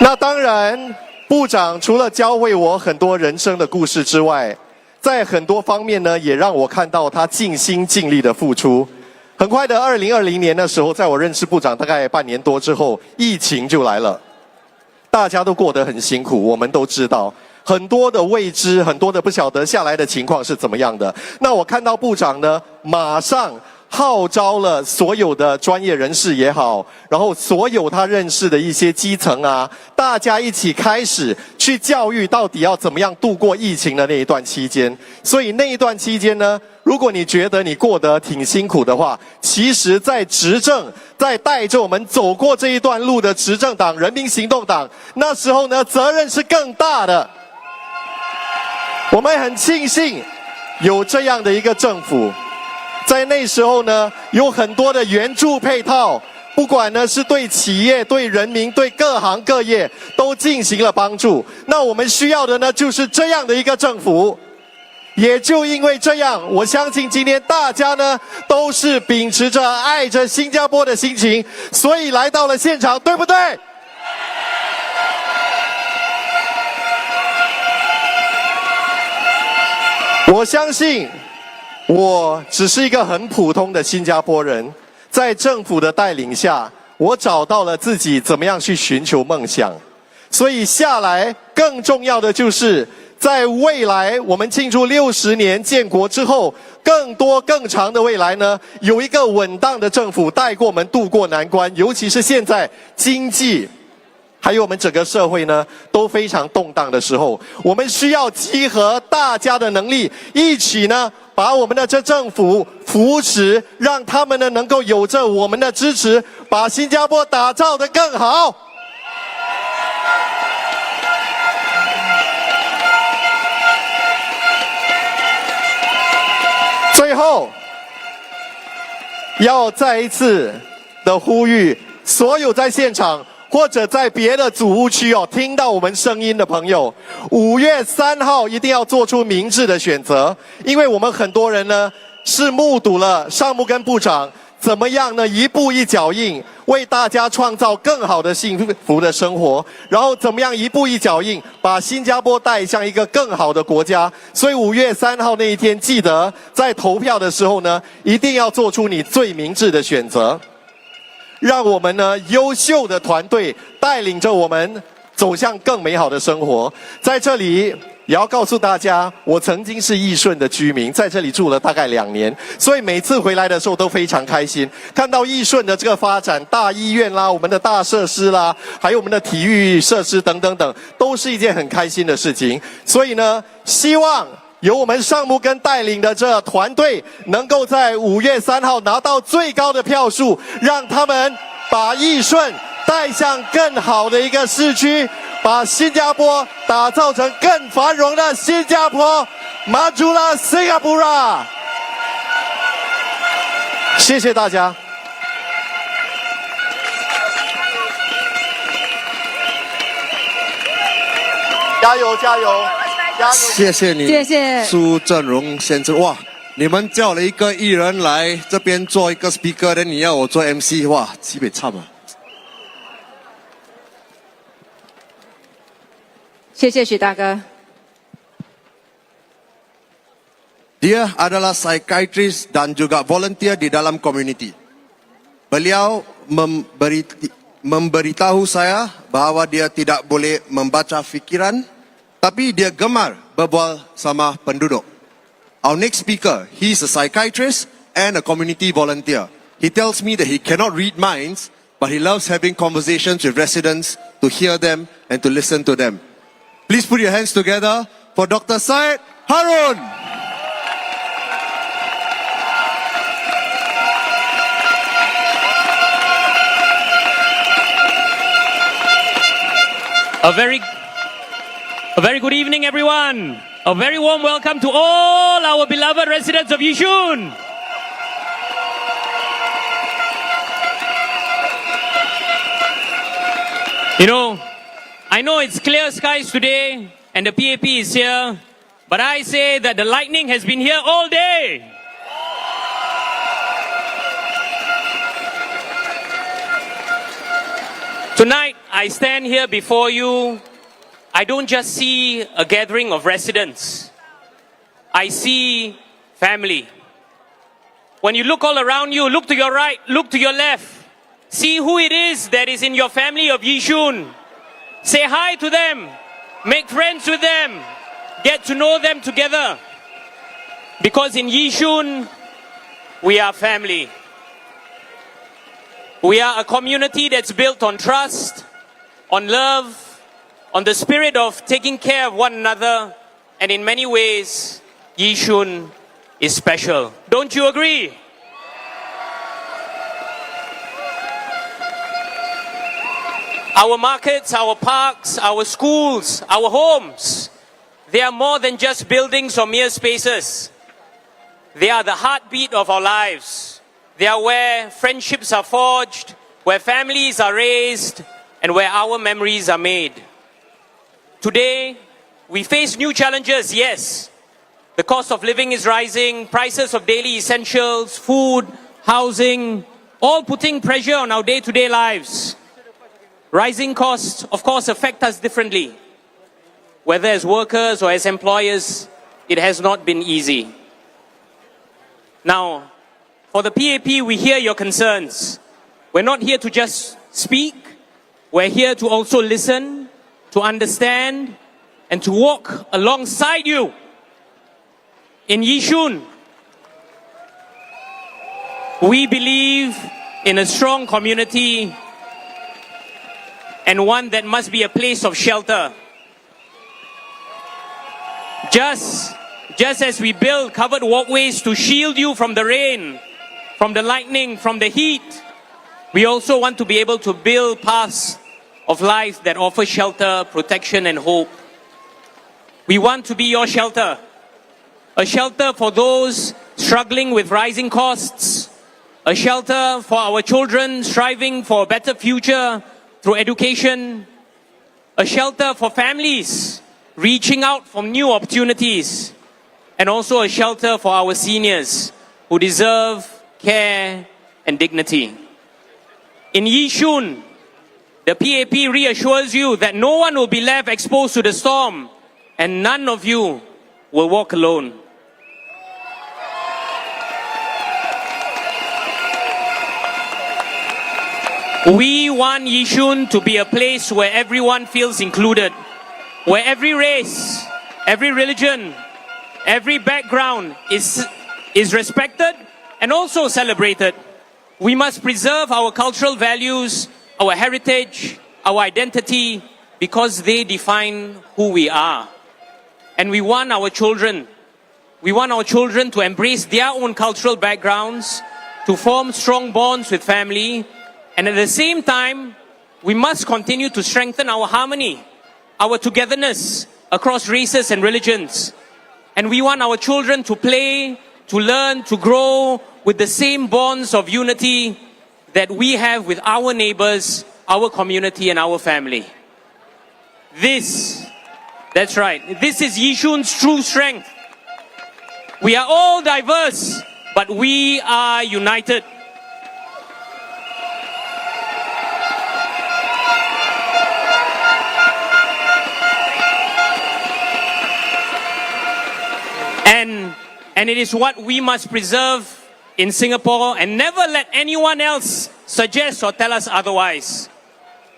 那当然，部长除了教会我很多人生的故事之外，在很多方面呢，也让我看到他尽心尽力的付出。很快的2020年的时候，在我认识部长大概半年多之后，疫情就来了。大家都过得很辛苦，我们都知道很多的未知，很多的不晓得下来的情况是怎么样的。那我看到部长呢，马上号召了所有的专业人士也好，然后所有他认识的一些基层啊，大家一起开始去教育到底要怎么样度过疫情的那一段期间。所以那一段期间呢，如果你觉得你过得挺辛苦的话，其实在执政，在带着我们走过这一段路的执政党人民行动党，那时候呢，责任是更大的。我们很庆幸有这样的一个政府。在那时候呢，有很多的援助配套，不管呢是对企业、对人民、对各行各业都进行了帮助。那我们需要的呢，就是这样的一个政府。也就因为这样，我相信今天大家呢都是秉持着爱着新加坡的心情，所以来到了现场，对不对？我相信，我只是一个很普通的新加坡人，在政府的带领下，我找到了自己怎么样去寻求梦想。所以下来更重要的就是，在未来我们庆祝60年建国之后，更多更长的未来呢，有一个稳当的政府带过我们渡过难关，尤其是现在经济还有我们整个社会呢都非常动荡的时候，我们需要集合大家的能力，一起呢把我们的这政府扶持，让他们呢能够有着我们的支持，把新加坡打造得更好。最后，要再一次的呼吁所有在现场或者在别的组屋区听到我们声音的朋友，5月3号一定要做出明智的选择，因为我们很多人呢是目睹了尚木根部长怎么样呢一步一脚印为大家创造更好的幸福的生活，然后怎么样一步一脚印把新加坡带向一个更好的国家。所以5月3号那一天，记得在投票的时候呢，一定要做出你最明智的选择，让我们呢优秀的团队带领着我们走向更美好的生活。在这里也要告诉大家，我曾经是义顺的居民，在这里住了大概2年，所以每次回来的时候都非常开心，看到义顺的这个发展，大医院啦，我们的大设施啦，还有我们的体育设施等等等，都是一件很开心的事情。所以呢，希望由我们尚木根带领的这团队，能够在5月3号拿到最高的票数，让他们把义顺带向更好的一个市区，把新加坡打造成更繁荣的新加坡。Majulah Singapura！ 谢谢大家。加油加油加油！谢谢你，谢谢苏振荣先生。哇，你们叫了一个艺人来这边做一个 speaker， 但你要我做 MC， 哇，基本差嘛。谢谢许大哥。Dia adalah psychiatrist dan juga volunteer di dalam community. Beliau memberitahu saya bahawa dia tidak boleh membaca fikiran, tapi dia gemar berbual sama penduduk. Our next speaker, he's a psychiatrist and a community volunteer. He tells me that he cannot read minds, but he loves having conversations with residents to hear them and to listen to them. Please put your hands together for Dr. Syed Harun. A very good evening, everyone. A very warm welcome to all our beloved residents of Yishun. You know, I know it's clear skies today and the PAP is here, but I say that the lightning has been here all day. Tonight, I stand here before you. I don't just see a gathering of residents. I see family. When you look all around you, look to your right, look to your left. See who it is that is in your family of Yishun. Say hi to them. Make friends with them. Get to know them together. Because in Yishun, we are family. We are a community that's built on trust, on love, on the spirit of taking care of one another, and in many ways, Yishun is special. Don't you agree? Our markets, our parks, our schools, our homes, they are more than just buildings or mere spaces. They are the heartbeat of our lives. They are where friendships are forged, where families are raised, and where our memories are made. Today, we face new challenges, yes, The cost of living is rising, prices of daily essentials, food, housing, all putting pressure on our day-to-day lives. Rising costs, of course, affect us differently. Whether as workers or as employers, it has not been easy. Now, for the PAP, we hear your concerns. We're not here to just speak. We're here to also listen, to understand, and to walk alongside you. In Yishun, we believe in a strong community and one that must be a place of shelter. Just as we build covered walkways to shield you from the rain, from the lightning, from the heat, we also want to be able to build paths of life that offer shelter, protection, and hope. We want to be your shelter. A shelter for those struggling with rising costs. A shelter for our children striving for a better future through education. A shelter for families reaching out for new opportunities. And also a shelter for our seniors who deserve care and dignity. In Yishun, the PAP reassures you that no one will be left exposed to the storm and none of you will walk alone. We want Yishun to be a place where everyone feels included, where every race, every religion, every background is respected and also celebrated. We must preserve our cultural values, our heritage, our identity, because they define who we are. And we want our children to embrace their own cultural backgrounds, to form strong bonds with family, and at the same time, we must continue to strengthen our harmony, our togetherness across races and religions. And we want our children to play, to learn, to grow with the same bonds of unity that we have with our neighbors, our community, and our family. That's right, this is Yishun's true strength. We are all diverse, but we are united. And it is what we must preserve in Singapore and never let anyone else suggest or tell us otherwise.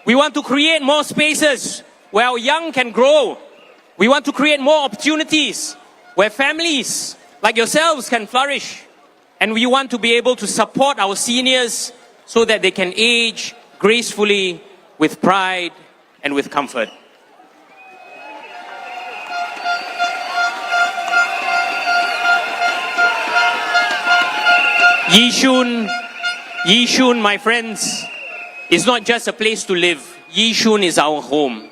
We want to create more spaces where our young can grow. We want to create more opportunities where families like yourselves can flourish. And we want to be able to support our seniors so that they can age gracefully with pride and with comfort. Yishun, my friends, is not just a place to live. Yishun is our home.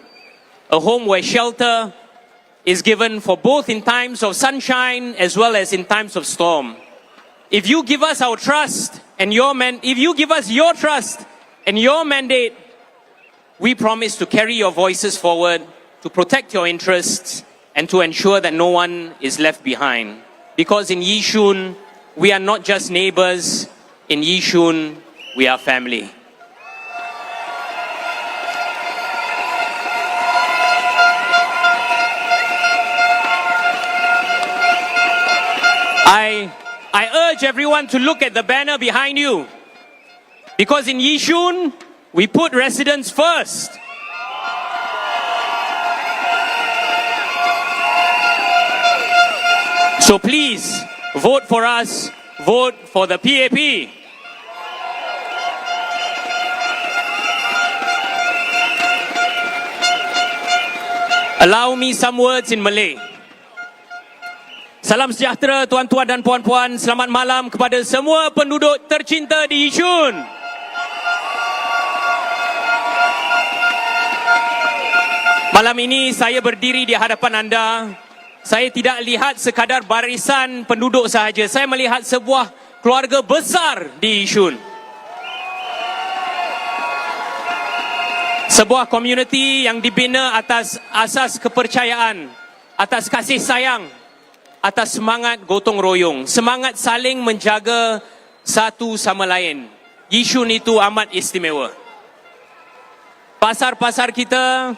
A home where shelter is given for both in times of sunshine as well as in times of storm. If you give us our trust and if you give us your trust and your mandate, we promise to carry your voices forward, to protect your interests, and to ensure that no one is left behind. Because in Yishun, we are not just neighbors. In Yishun, we are family. I urge everyone to look at the banner behind you. Because in Yishun, we put residents first. So please, vote for us, vote for the PAP. Allow me some words in Malay. Salam sejahtera tuan-tuan dan puan-puan, selamat malam kepada semua penduduk tercinta di Yishun. Malam ini saya berdiri di hadapan anda. Saya tidak lihat sekadar barisan penduduk sahaja. Saya melihat sebuah keluarga besar di Yishun. Sebuah komuniti yang dibina atas asas kepercayaan, atas kasih sayang, atas semangat gotong royong, semangat saling menjaga satu sama lain. Yishun itu amat istimewa. Pasar-pasar kita,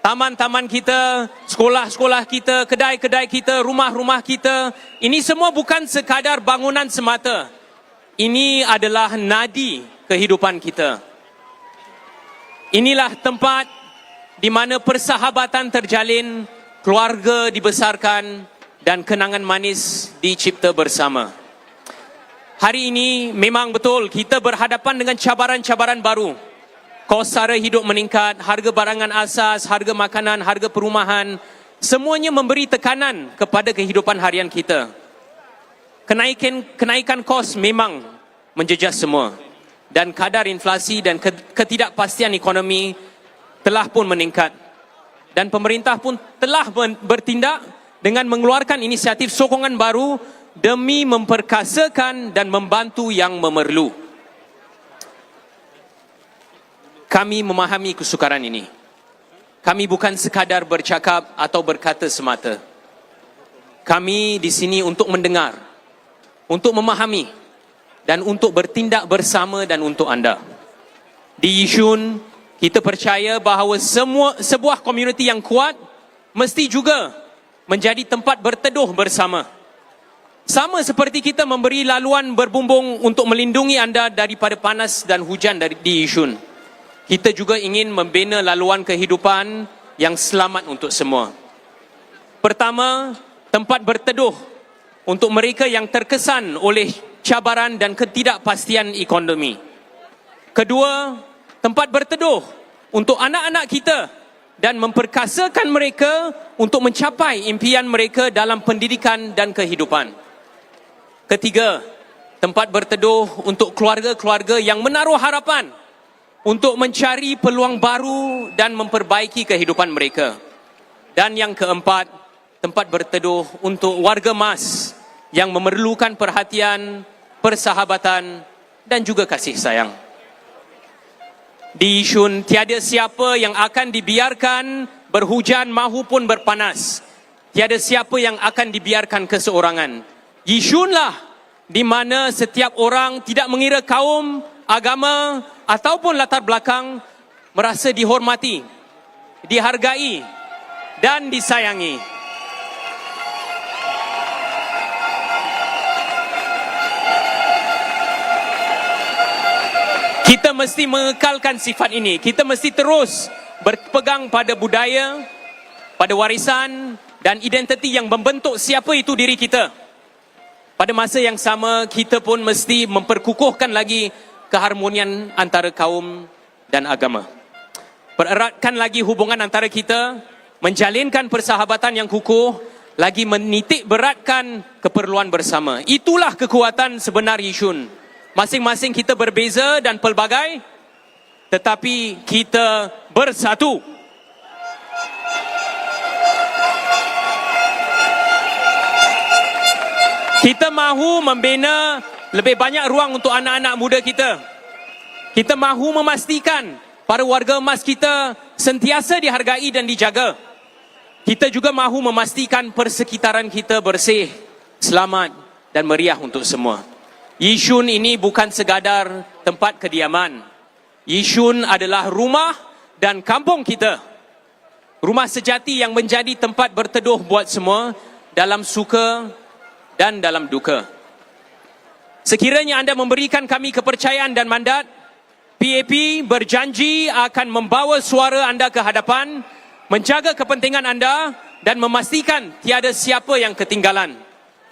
taman-taman kita, sekolah-sekolah kita, kedai-kedai kita, rumah-rumah kita, ini semua bukan sekadar bangunan semata. Ini adalah nadi kehidupan kita. Inilah tempat di mana persahabatan terjalin, keluarga dibesarkan dan kenangan manis dicipta bersama. Hari ini memang betul kita berhadapan dengan cabaran-cabaran baru. Kos sara hidup meningkat, harga barangan asas, harga makanan, harga perumahan, semuanya memberi tekanan kepada kehidupan harian kita. Kenaikan kos memang menjejas semua. Dan kadar inflasi dan ketidakpastian ekonomi telah pun meningkat. Dan pemerintah pun telah bertindak dengan mengeluarkan inisiatif sokongan baru demi memperkasakan dan membantu yang memerlu. Kami memahami kesukaran ini. Kami bukan sekadar bercakap atau berkata semata. Kami di sini untuk mendengar, untuk memahami, dan untuk bertindak bersama dan untuk anda. Di Yishun, kita percaya bahawa sebuah komuniti yang kuat mesti juga menjadi tempat berteduh bersama. Sama seperti kita memberi laluan berbumbung untuk melindungi anda daripada panas dan hujan di Yishun. Kita juga ingin membina laluan kehidupan yang selamat untuk semua. Pertama, tempat berteduh untuk mereka yang terkesan oleh cabaran dan ketidakpastian ekonomi. Kedua, tempat berteduh untuk anak-anak kita dan memperkasakan mereka untuk mencapai impian mereka dalam pendidikan dan kehidupan. Ketiga, tempat berteduh untuk keluarga-keluarga yang menaruh harapan untuk mencari peluang baru dan memperbaiki kehidupan mereka. Dan yang keempat, tempat berteduh untuk warga emas yang memerlukan perhatian, persahabatan dan juga kasih sayang. Di Yishun tiada siapa yang akan dibiarkan berhujan mahupun berpanas. Tiada siapa yang akan dibiarkan keseorangan. Yishunlah di mana setiap orang tidak mengira kaum, agama ataupun latar belakang merasa dihormati, dihargai dan disayangi. Kita mesti mengekalkan sifat ini. Kita mesti terus berpegang pada budaya, pada warisan dan identiti yang membentuk siapa itu diri kita. Pada masa yang sama, kita pun mesti memperkukuhkan lagi keharmonian antara kaum dan agama. Pereratkan lagi hubungan antara kita, menjalinkan persahabatan yang kukuh, lagi menitik beratkan keperluan bersama. Itulah kekuatan sebenar Yishun. Masing-masing kita berbeza dan pelbagai, tetapi kita bersatu. Kita mahu membina lebih banyak ruang untuk anak-anak muda kita. Kita mahu memastikan para warga emas kita sentiasa dihargai dan dijaga. Kita juga mahu memastikan persekitaran kita bersih, selamat dan meriah untuk semua. Yishun ini bukan sekadar tempat kediaman. Yishun adalah rumah dan kampung kita. Rumah sejati yang menjadi tempat berteduh buat semua dalam suka dan dalam duka. Sekiranya anda memberikan kami kepercayaan dan mandat, PAP berjanji akan membawa suara anda ke hadapan, menjaga kepentingan anda dan memastikan tiada siapa yang ketinggalan.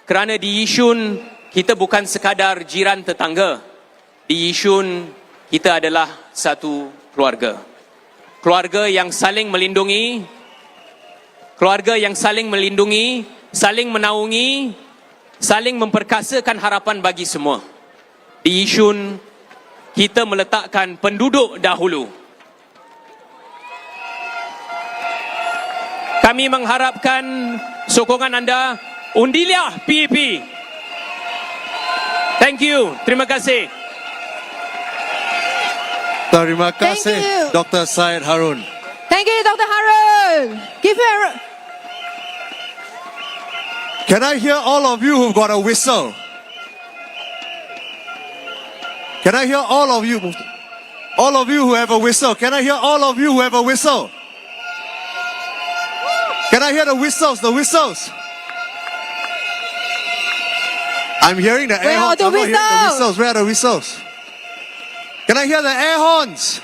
Kerana di Yishun, kita bukan sekadar jiran tetangga. Di Yishun, kita adalah satu keluarga. Keluarga yang saling melindungi, saling menaungi, saling memperkasakan harapan bagi semua. Di Yishun, kita meletakkan penduduk dahulu. Kami mengharapkan sokongan anda. Undilah PAP. Thank you. Terima kasih. Terima kasih, Thank you. Dr. Syed Harun. Thank you, Dr. Harun. Give him a... Can I hear all of you who've got a whistle? Can I hear all of you? All of you who have a whistle. Can I hear all of you who have a whistle? Can I hear the whistles? The whistles. I'm hearing the air horns. I'm not hearing the whistles. Where are the whistles? Can I hear the air horns?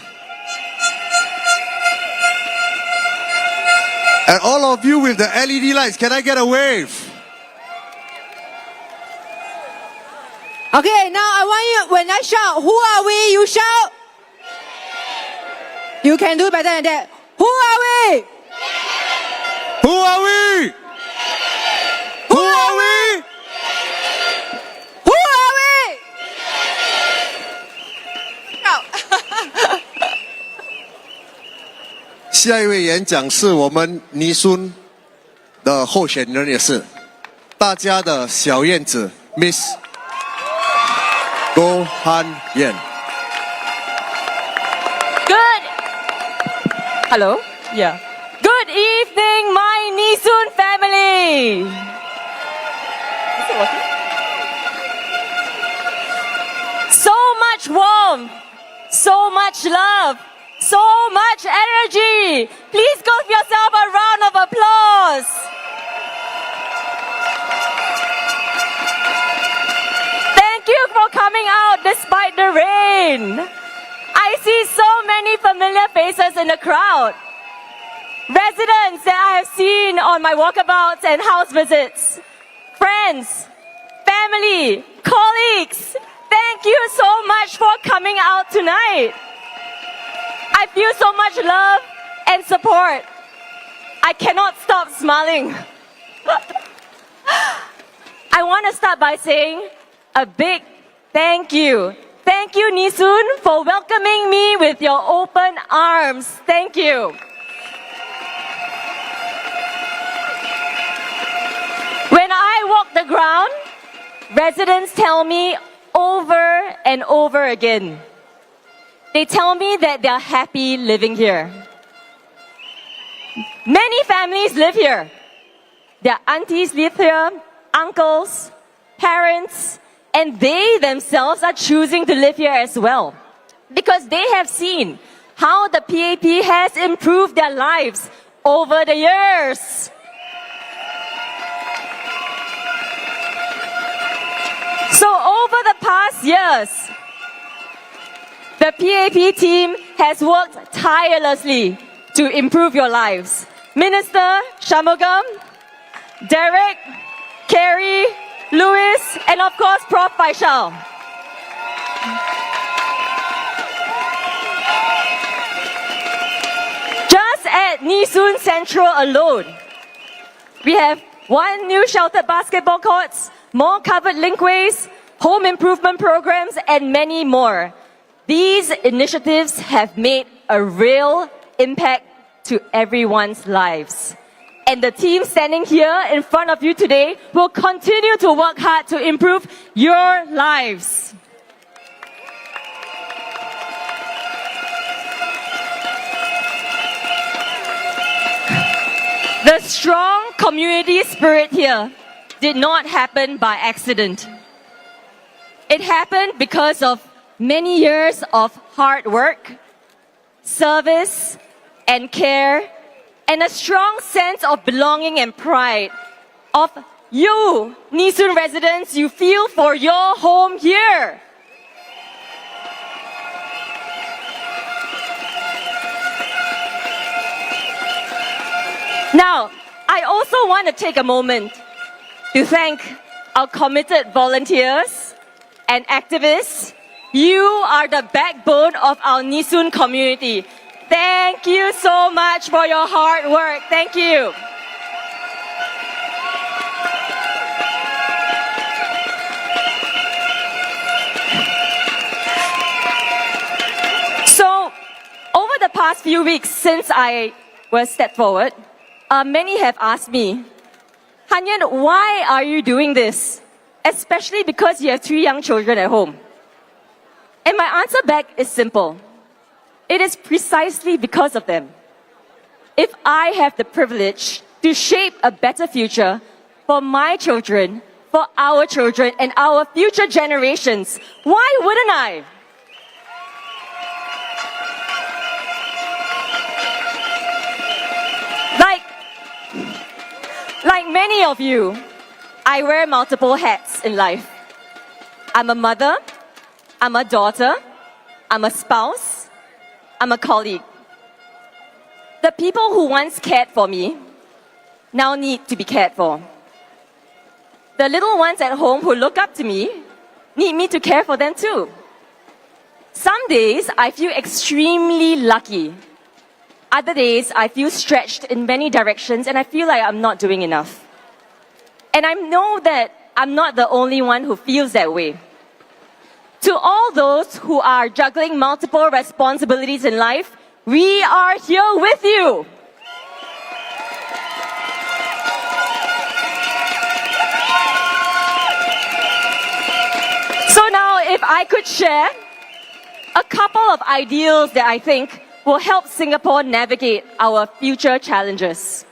And all of you with the LED lights, can I get a wave? Okay, now I want you, when I shout, who are we? You shout. You can do better than that. Who are we? Who are we? Who are we? Who are we? Shout. 下一位演讲是我们尼孙的候选人，也是大家的小燕子 Miss Goh Hanyan。 Good. Hello. Yeah. Good evening, my Nee Soon family. Is it working? So much warmth, so much love, so much energy. Please give yourself a round of applause. Thank you for coming out despite the rain. I see so many familiar faces in the crowd. Residents that I have seen on my walkabouts and house visits. Friends, family, colleagues, thank you so much for coming out tonight. I feel so much love and support. I cannot stop smiling. I want to start by saying a big thank you. Thank you, Nee Soon, for welcoming me with your open arms. Thank you. When I walk the ground, residents tell me over and over again. They tell me that they're happy living here. Many families live here. Their aunties live here, uncles, parents, and they themselves are choosing to live here as well. Because they have seen how the PAP has improved their lives over the years. So over the past years, the PAP team has worked tirelessly to improve your lives. Minister Shanmugam, Derek, Carrie, Louis, and of course Prof. Faisal. Just at Nee Soon Central alone, we have 1 new sheltered basketball courts, more covered linkways, home improvement programs, and many more. These initiatives have made a real impact to everyone's lives. And the team standing here in front of you today will continue to work hard to improve your lives. The strong community spirit here did not happen by accident. It happened because of many years of hard work, service, and care, and a strong sense of belonging and pride of you, Nee Soon residents, you feel for your home here. Now, I also want to take a moment to thank our committed volunteers and activists. You are the backbone of our Nee Soon community. Thank you so much for your hard work. Thank you. So, over the past few weeks since I was stepped forward, many have asked me, Hanyan, why are you doing this? Especially because you have 3 young children at home. And my answer back is simple. It is precisely because of them. If I have the privilege to shape a better future, for my children, for our children, and our future generations. Why wouldn't I? Like many of you, I wear multiple hats in life. I'm a mother, I'm a daughter, I'm a spouse, I'm a colleague. The people who once cared for me now need to be cared for. The little ones at home who look up to me need me to care for them too. Some days I feel extremely lucky. Other days I feel stretched in many directions and I feel like I'm not doing enough. And I know that I'm not the only one who feels that way. To all those who are juggling multiple responsibilities in life, we are here with you. So now, if I could share a couple of ideals that I think will help Singapore navigate our future challenges.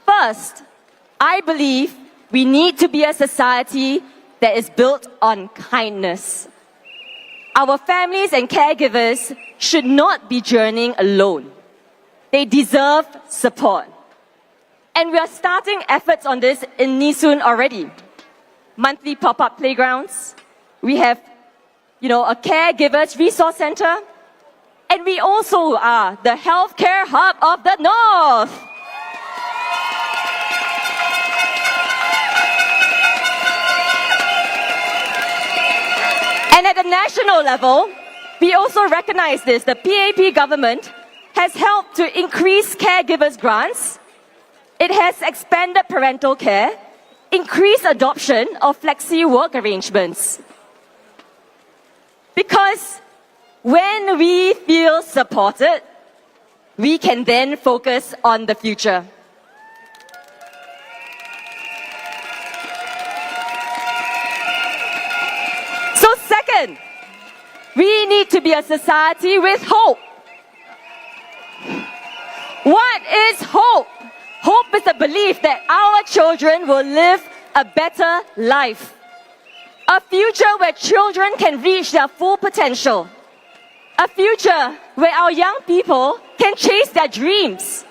First, I believe we need to be a society that is built on kindness. Our families and caregivers should not be journeying alone. They deserve support. And we are starting efforts on this in Nee Soon already. Monthly pop-up playgrounds. We have, a caregivers resource center. And we also are the healthcare hub of the North. And at the national level, we also recognize this. The PAP government has helped to increase caregivers grants. It has expanded parental care, increased adoption of flexi work arrangements. Because when we feel supported, we can then focus on the future. So second, we need to be a society with hope. What is hope? Hope is the belief that our children will live a better life. A future where children can reach their full potential. A future where our young people can chase their dreams.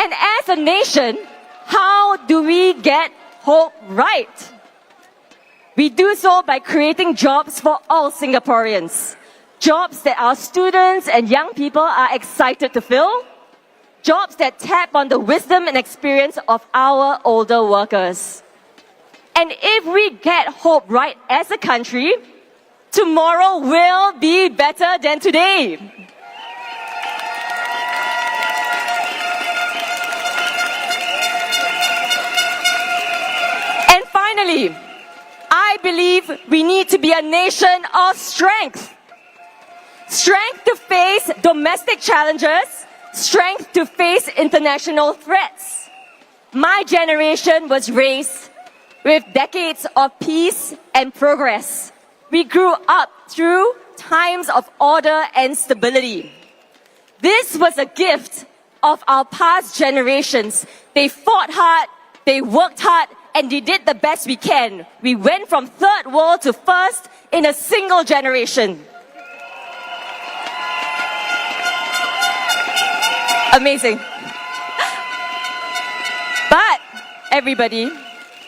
And as a nation, how do we get hope right? We do so by creating jobs for all Singaporeans. Jobs that our students and young people are excited to fill. Jobs that tap on the wisdom and experience of our older workers. And if we get hope right as a country, tomorrow will be better than today. And finally, I believe we need to be a nation of strength. Strength to face domestic challenges, strength to face international threats. My generation was raised with decades of peace and progress. We grew up through times of order and stability. This was a gift of our past generations. They fought hard, they worked hard, and they did the best we can. We went from third world to first in a single generation. Amazing. But, everybody,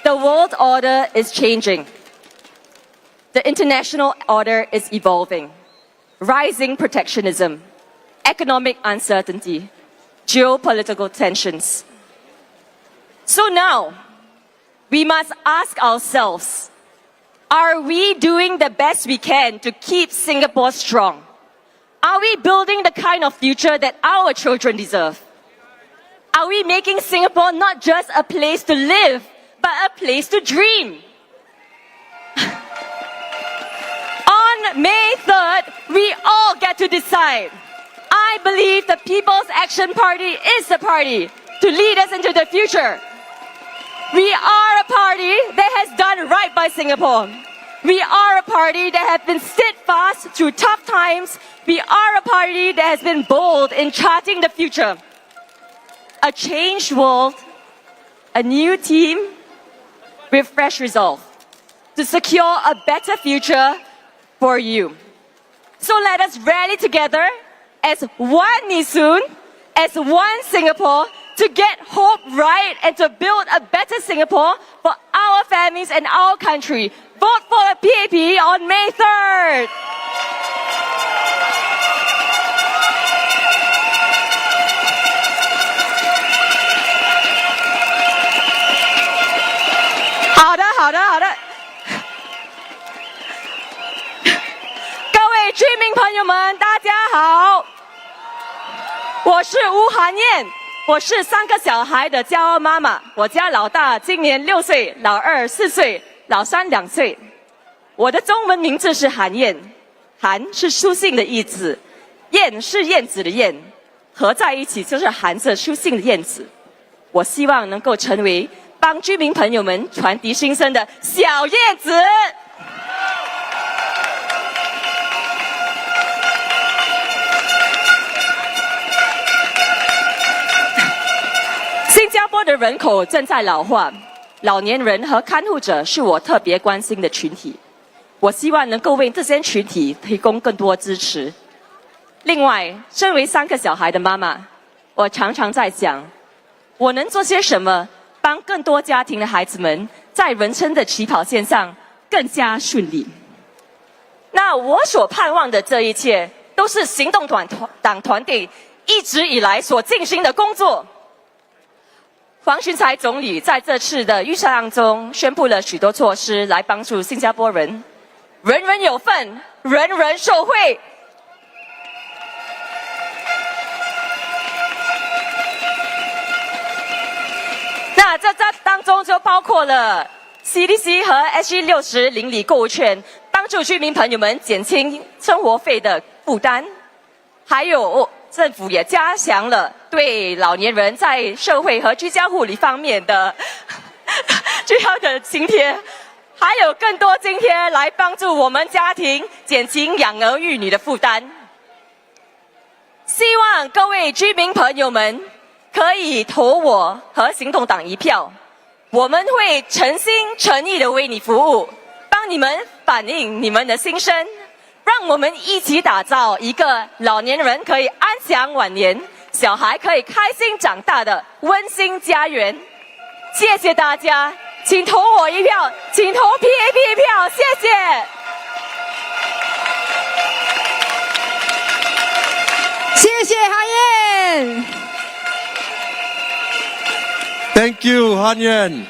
the world order is changing. The international order is evolving. Rising protectionism, economic uncertainty, geopolitical tensions. So now, we must ask ourselves, are we doing the best we can to keep Singapore strong? Are we building the kind of future that our children deserve? Are we making Singapore not just a place to live, but a place to dream? On May 3rd, we all get to decide. I believe the People's Action Party is the party to lead us into the future. We are a party that has done right by Singapore. We are a party that has been steadfast through tough times. We are a party that has been bold in charting the future. A changed world, a new team with fresh resolve to secure a better future for you. So let us rally together as one Nee Soon, as one Singapore, to get hope right and to build a better Singapore for our families and our country. Vote for the PAP on May 3rd. 好的。各位居民朋友们，大家好，我是吴涵燕，我是3个小孩的骄傲妈妈。我家老大今年6岁，老二4岁，老三2岁。我的中文名字是涵燕，涵是书信的意思，燕是燕子的燕，合在一起就是含着书信的燕子。我希望能够成为帮居民朋友们传递心声的小叶子。新加坡的人口正在老化，老年人和看护者是我特别关心的群体。我希望能够为这些群体提供更多支持。另外，身为3个小孩的妈妈，我常常在想，我能做些什么帮更多家庭的孩子们在人生的起跑线上更加顺利。那我所盼望的这一切，都是行动党团队一直以来所进行的工作。黄循财总理在这次的预算案中宣布了许多措施来帮助新加坡人，人人有份，人人受惠。那这当中就包括了 CDC 和 SG60 邻里购物券，帮助居民朋友们减轻生活费的负担。还有政府也加强了对老年人在社会和居家护理方面的最好的津贴，还有更多津贴来帮助我们家庭减轻养儿育女的负担。希望各位居民朋友们可以投我和行动党一票，我们会诚心诚意的为你服务，帮你们反映你们的心声，让我们一起打造一个老年人可以安享晚年，小孩可以开心长大的温馨家园。谢谢大家，请投我一票，请投 PAP 一票，谢谢。谢谢韩燕。Thank you, Hanyan.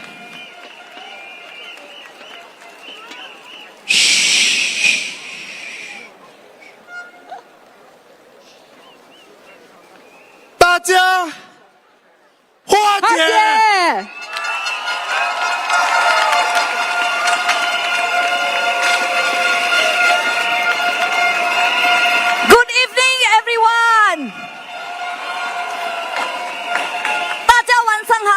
Shh. 大家，花姐。Good evening, everyone. 大家晚上好。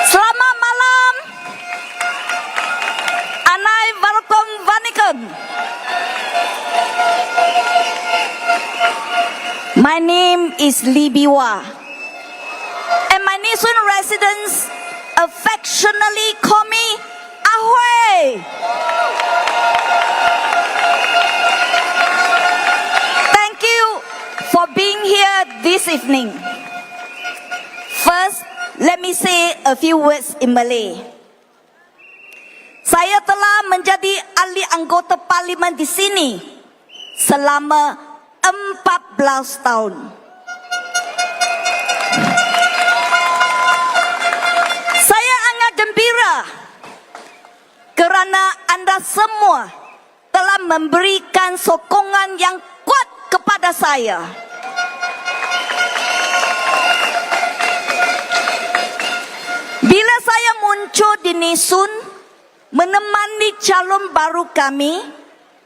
Selamat malam. Anai welcome vanikum. My name is Biwa, and my Nee Soon residents affectionately call me Hui-ing. Thank you for being here this evening. First, let me say a few words in Malay. Saya telah menjadi ahli anggota parlimen di sini selama 14 tahun. Saya sangat gembira kerana anda semua telah memberikan sokongan yang kuat kepada saya. Bila saya muncul di Nee Soon menemani calon baru kami,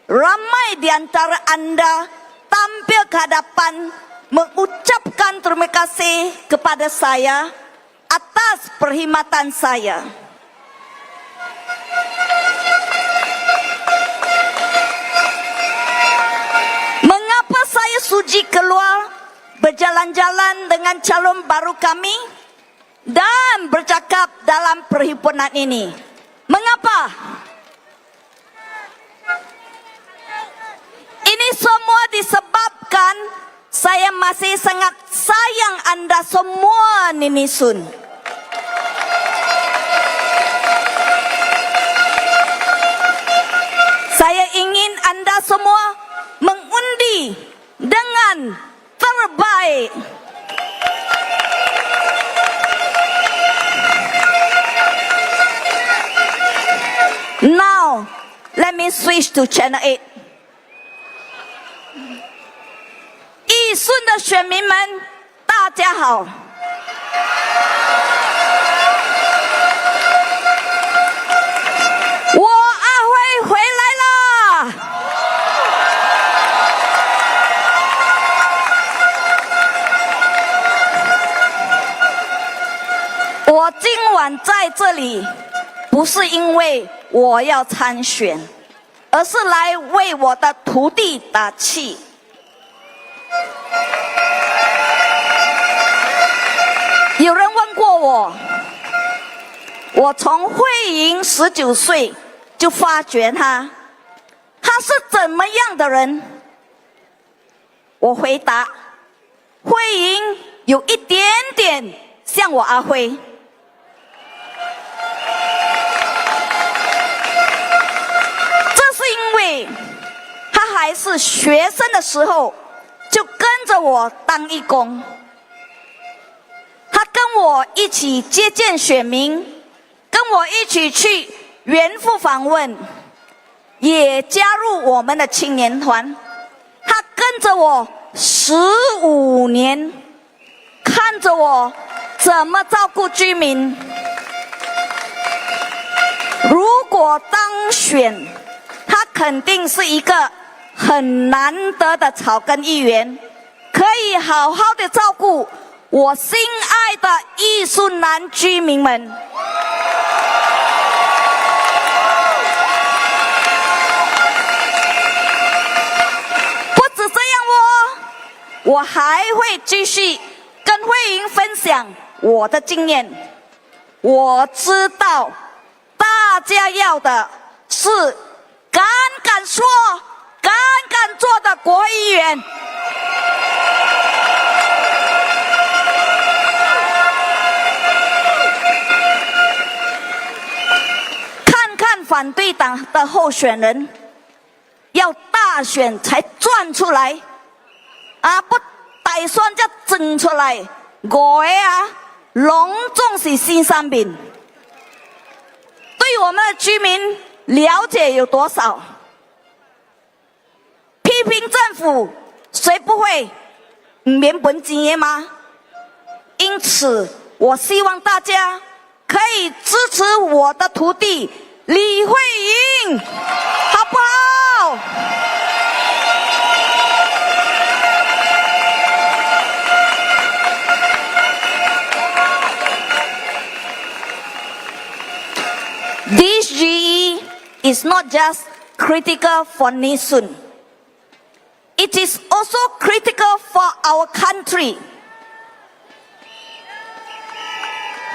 ramai di antara anda tampil ke hadapan mengucapkan terima kasih kepada saya atas perkhidmatan saya. Mengapa saya sudi keluar berjalan-jalan berjalan dengan calon baru kami dan bercakap dalam perhimpunan ini. Mengapa? Ini semua disebabkan saya masih sangat sayang Anda semua, Nee Soon. Saya ingin Anda semua mengundi dengan terbaik. Now, let me switch to Channel 8. 义顺的选民们，大家好。我阿辉回来啦！我今晚在这里，不是因为我要参选，而是来为我的徒弟打气。有人问过我，我从Hui-ing19岁就发觉他是怎么样的人？我回答，Hui-ing有一点点像我阿辉。这是因为他还是学生的时候就跟着我当义工，他跟我一起接见选民，跟我一起去原附访问，也加入我们的青年团。他跟着我15年，看着我怎么照顾居民。如果当选，他肯定是一个很难得的草根议员，可以好好的照顾我心爱的义顺南居民们。不止这样哦，我还会继续跟Hui-ing分享我的经验。我知道大家要的是敢说敢做的国会议员。看看反对党的候选人，要大选才转出来，不打算就整出来，我隆重是新商品。对我们的居民了解有多少？批评政府，谁不会免本经验吗？因此，我希望大家可以支持我的徒弟李Hui-ing，好不好？This GE is not just critical for Nee Soon. It is also critical for our country.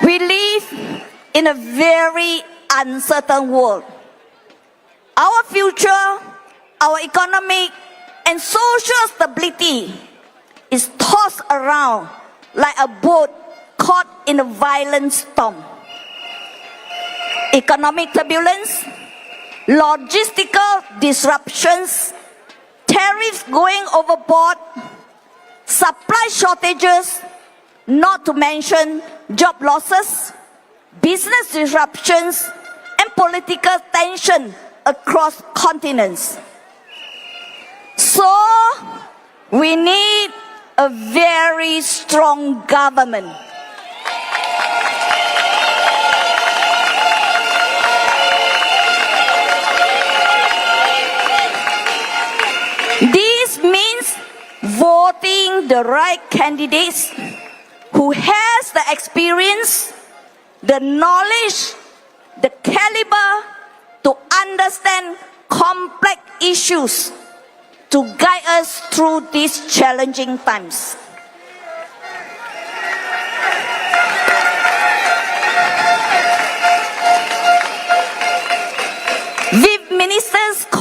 We live in a very uncertain world. Our future, our economic and social stability is tossed around like a boat caught in a violent storm. Economic turbulence, logistical disruptions, tariffs going overboard, supply shortages, not to mention job losses, business disruptions, and political tension across continents. So, we need a very strong government. This means voting the right candidates who has the experience, the knowledge, the caliber to understand complex issues to guide us through these challenging times.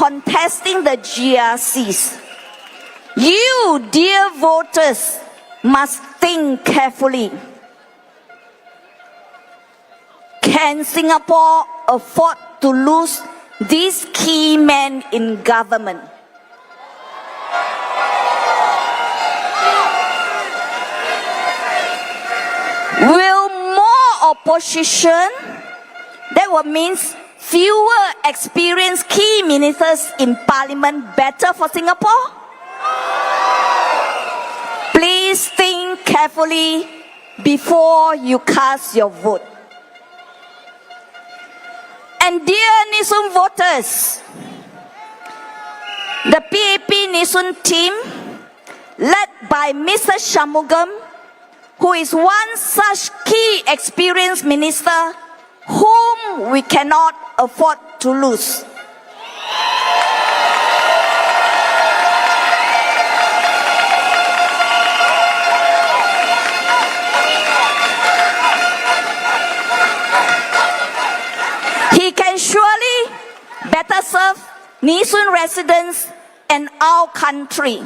contesting the GRCs. You, dear voters, must think carefully. Can Singapore afford to lose these key men in government? Will more opposition, that would mean fewer experienced key ministers in parliament, better for Singapore? Please think carefully before you cast your vote. And dear Nee Soon voters, the PAP Nee Soon team, led by Mr. Shanmugam, who is one such key experienced minister whom we cannot afford to lose. He can surely better serve Nee Soon residents and our country.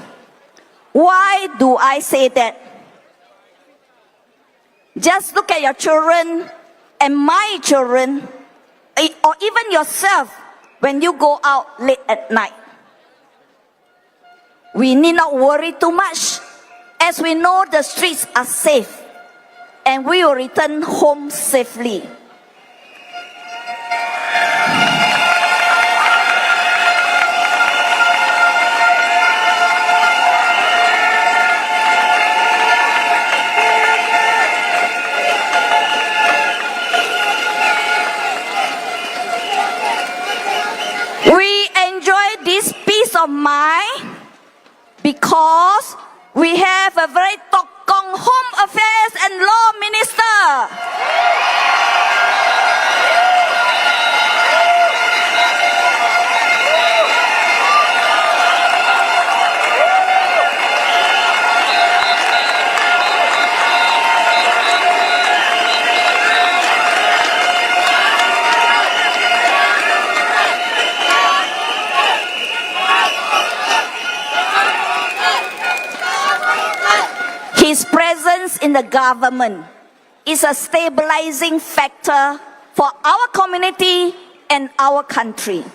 Why do I say that? Just look at your children and my children, or even yourself when you go out late at night. We need not worry too much, as we know the streets are safe and we will return home safely. We enjoy this peace of mind because we have a very tokong Home Affairs and Law Minister. His presence in the government is a stabilizing factor for our community and our country.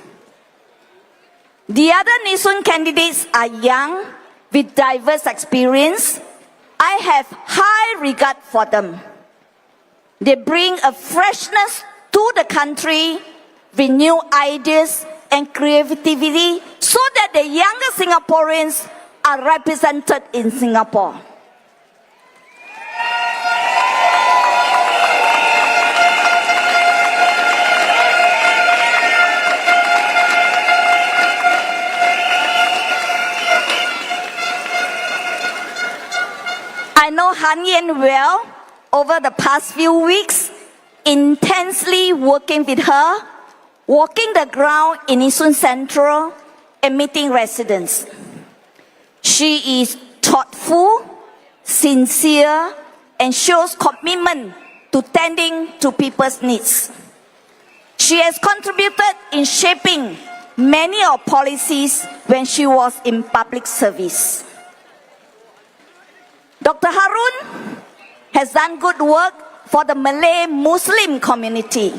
The other Nee Soon candidates are young with diverse experience. I have high regard for them. They bring a freshness to the country with new ideas and creativity so that the younger Singaporeans are represented in Singapore. I know Hanyan well over the past few weeks, intensely working with her, walking the ground in Yishun Central and meeting residents. She is thoughtful, sincere, and shows commitment to tending to people's needs. She has contributed in shaping many of policies when she was in public service. Dr. Harun has done good work for the Malay Muslim community.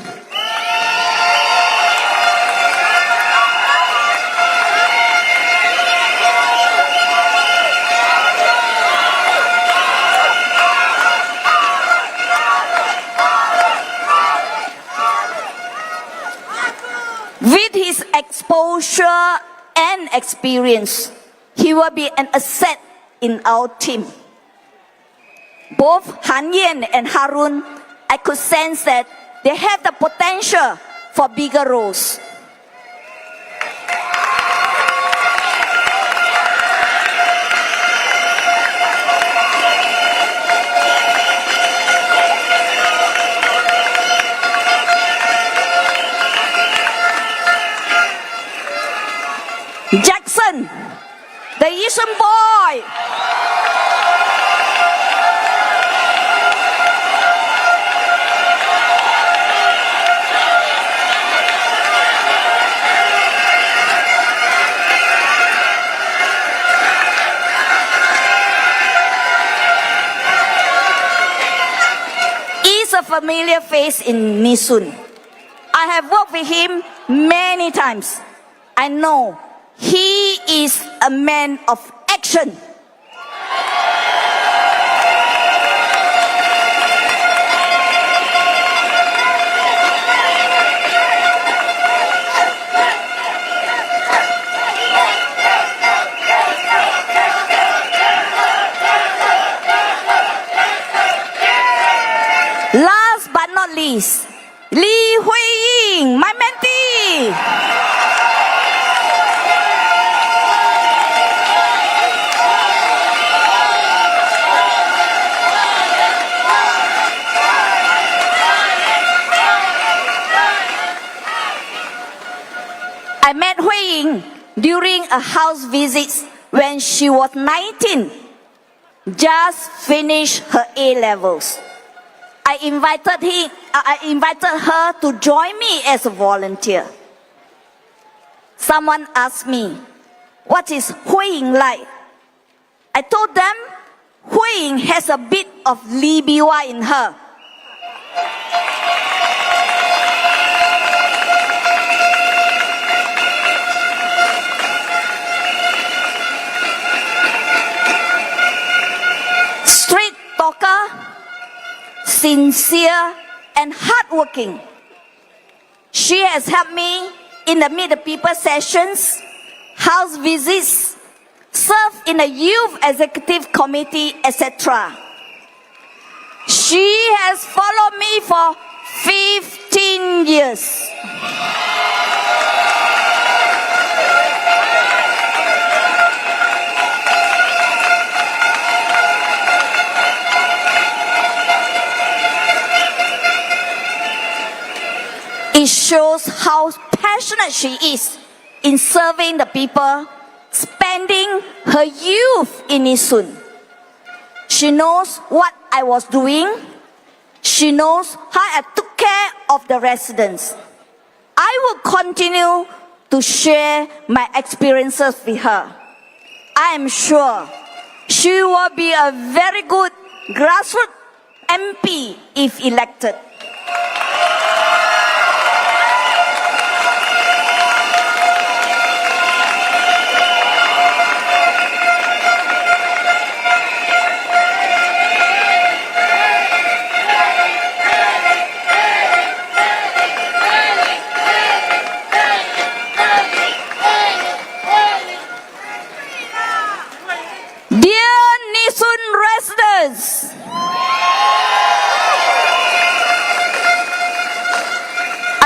With his exposure and experience, he will be an asset in our team. Both Hanyan and Harun, I could sense that they have the potential for bigger roles. Jackson, the Yishun boy. a familiar face in Nee Soon. I have worked with him many times. I know he is a man of action. Last but not least, Hui-ing, my mentee. I met Hui-ing during a house visit when she was 19, just finished her A-levels. I invited her to join me as a volunteer. Someone asked me, what is Hui-ing like? I told them, Hui-ing has a bit of Biwa in her. Street talker, sincere and hardworking. She has helped me in the Meet the People sessions, house visits, served in the youth executive committee, etc. She has followed me for 15 years. It shows how passionate she is in serving the people, spending her youth in Nee Soon. She knows what I was doing. She knows how I took care of the residents. I will continue to share my experiences with her. I am sure she will be a very good grassroots MP if elected.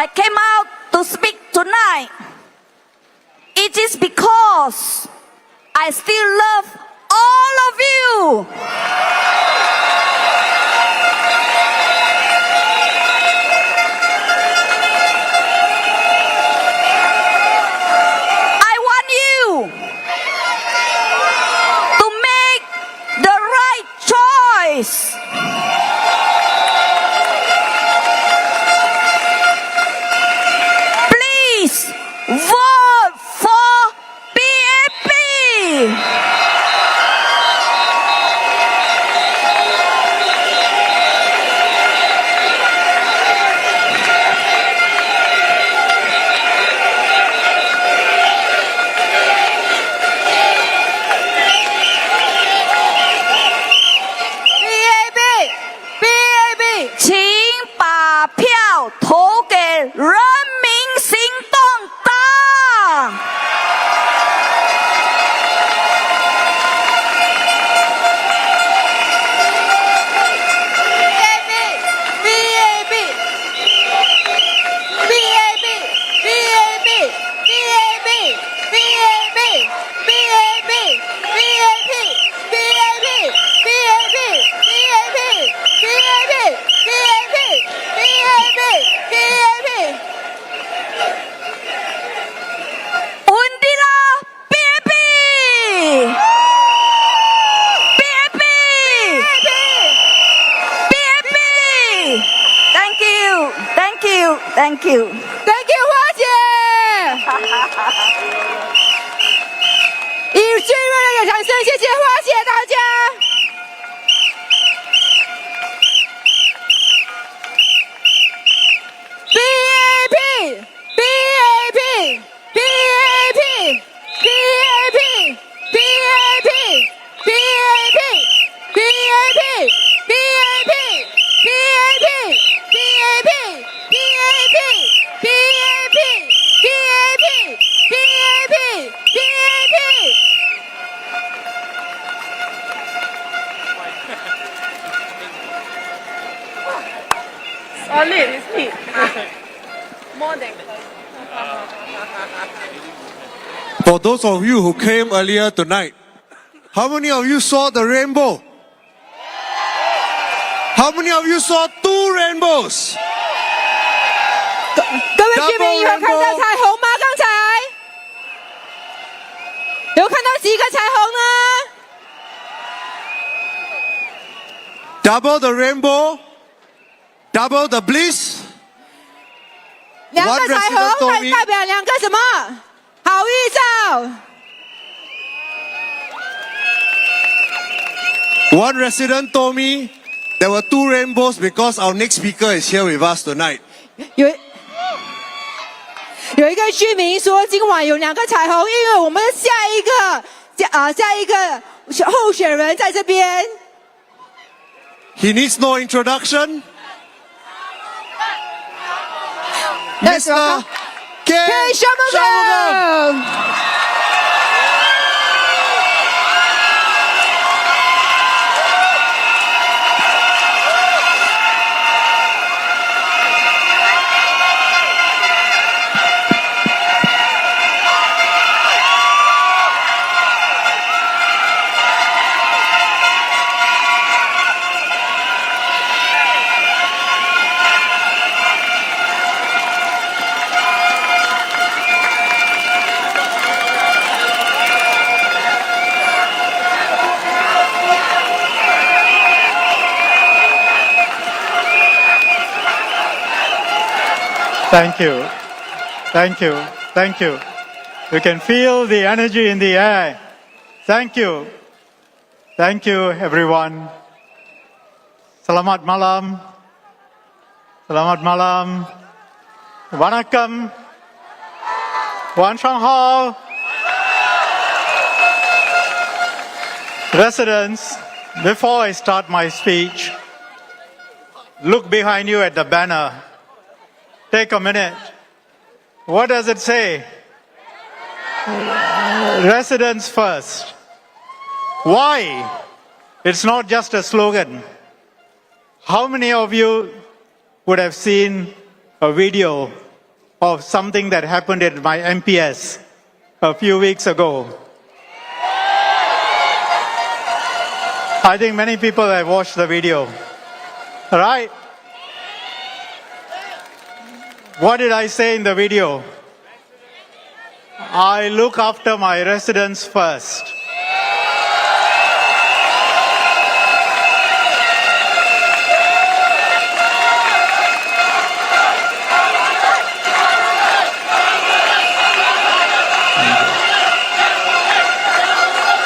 I came out to speak tonight. It is because I still love all of you. I want you to make the right choice. Please vote for PAP. PAP， 请把票投给人民行动党。Thank you， 花姐。以最热烈的掌声，谢谢花姐大家。For those of you who came earlier tonight, how many of you saw the rainbow? How many of you saw 2 rainbows? 各位居民有看到彩虹吗？刚才有看到几个彩虹呢？ Double the rainbow, double the bliss. 2个彩虹代表2个什么？好预兆。 One resident told me there were 2 rainbows because our next speaker is here with us tonight. 有一个居民说，今晚有2个彩虹，因为我们下一个候选人在这边。 He needs no introduction. Let's Mr. K. Shanmugam. Thank you. Thank you. Thank you. You can feel the energy in the air. Thank you. Thank you, everyone. Selamat malam. Selamat malam. Vanakkam. Wan Shang Hao. Residents, before I start my speech, look behind you at the banner. Take a minute. What does it say? Residents first. Why? It's not just a slogan. How many of you would have seen a video of something that happened at my MPS a few weeks ago? I think many people have watched the video. All right? What did I say in the video? I look after my residents first.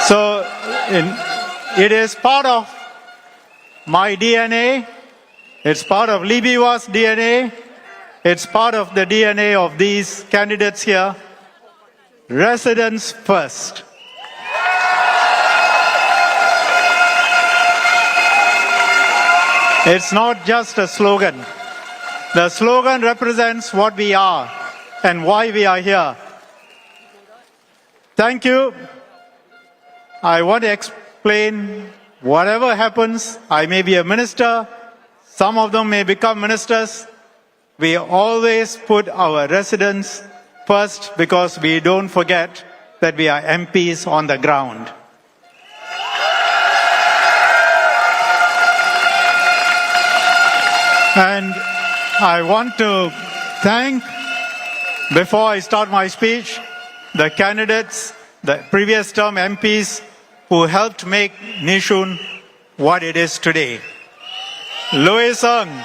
So it is part of my DNA. It's part of Biwa's DNA. It's part of the DNA of these candidates here. Residents first. It's not just a slogan. The slogan represents what we are and why we are here. Thank you. I want to explain whatever happens. I may be a minister. Some of them may become ministers. We always put our residents first because we don't forget that we are MPs on the ground. And I want to thank, before I start my speech, the candidates, the previous term MPs who helped make Nee Soon what it is today. Hui-ing,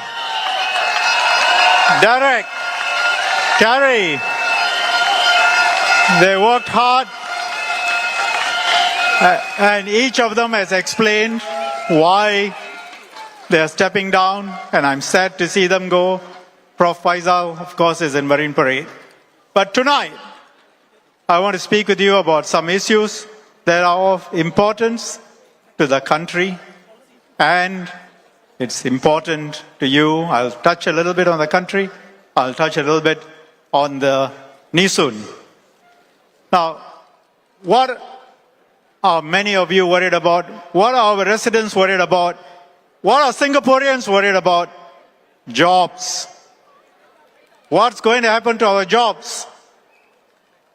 Derek, Carrie, they worked hard and each of them has explained why they are stepping down, and I'm sad to see them go. Prof. Faisal, of course, is in Marine Parade. But tonight, I want to speak with you about some issues that are of importance to the country, and it's important to you. I'll touch a little bit on the country. I'll touch a little bit on the Nee Soon. Now, what are many of you worried about? What are our residents worried about? What are Singaporeans worried about? Jobs. What's going to happen to our jobs?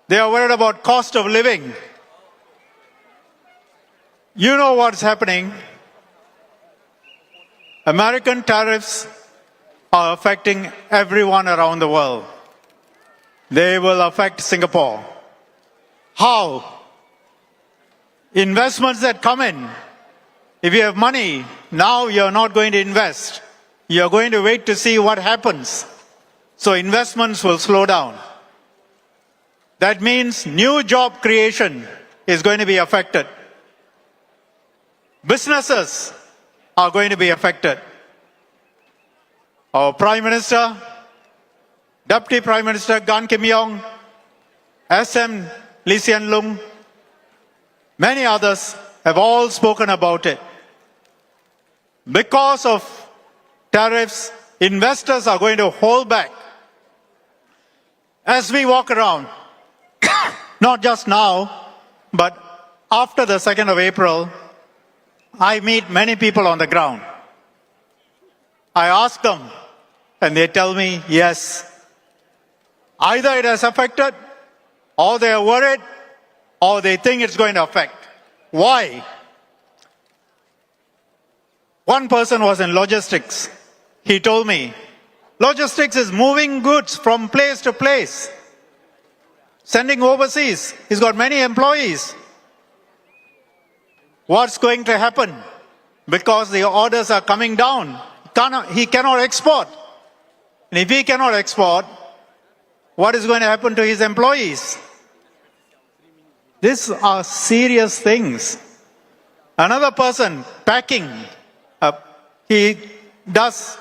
They are worried about cost of living. You know what's happening. American tariffs are affecting everyone around the world. They will affect Singapore. How? Investments that come in. If you have money, now you're not going to invest. You're going to wait to see what happens. So investments will slow down. That means new job creation is going to be affected. Businesses are going to be affected. Our Prime Minister, Deputy Prime Minister Gan Kim Yong, SM Lee Hsien Loong, many others have all spoken about it. Because of tariffs, investors are going to hold back. As we walk around, not just now, but after the 2nd of April, I meet many people on the ground. I ask them, and they tell me, yes, either it has affected, or they are worried, or they think it's going to affect. Why? One person was in logistics. He told me, logistics is moving goods from place to place, sending overseas. He's got many employees. What's going to happen? Because the orders are coming down. He cannot export. And if he cannot export, what is going to happen to his employees? These are serious things. Another person, packing, he does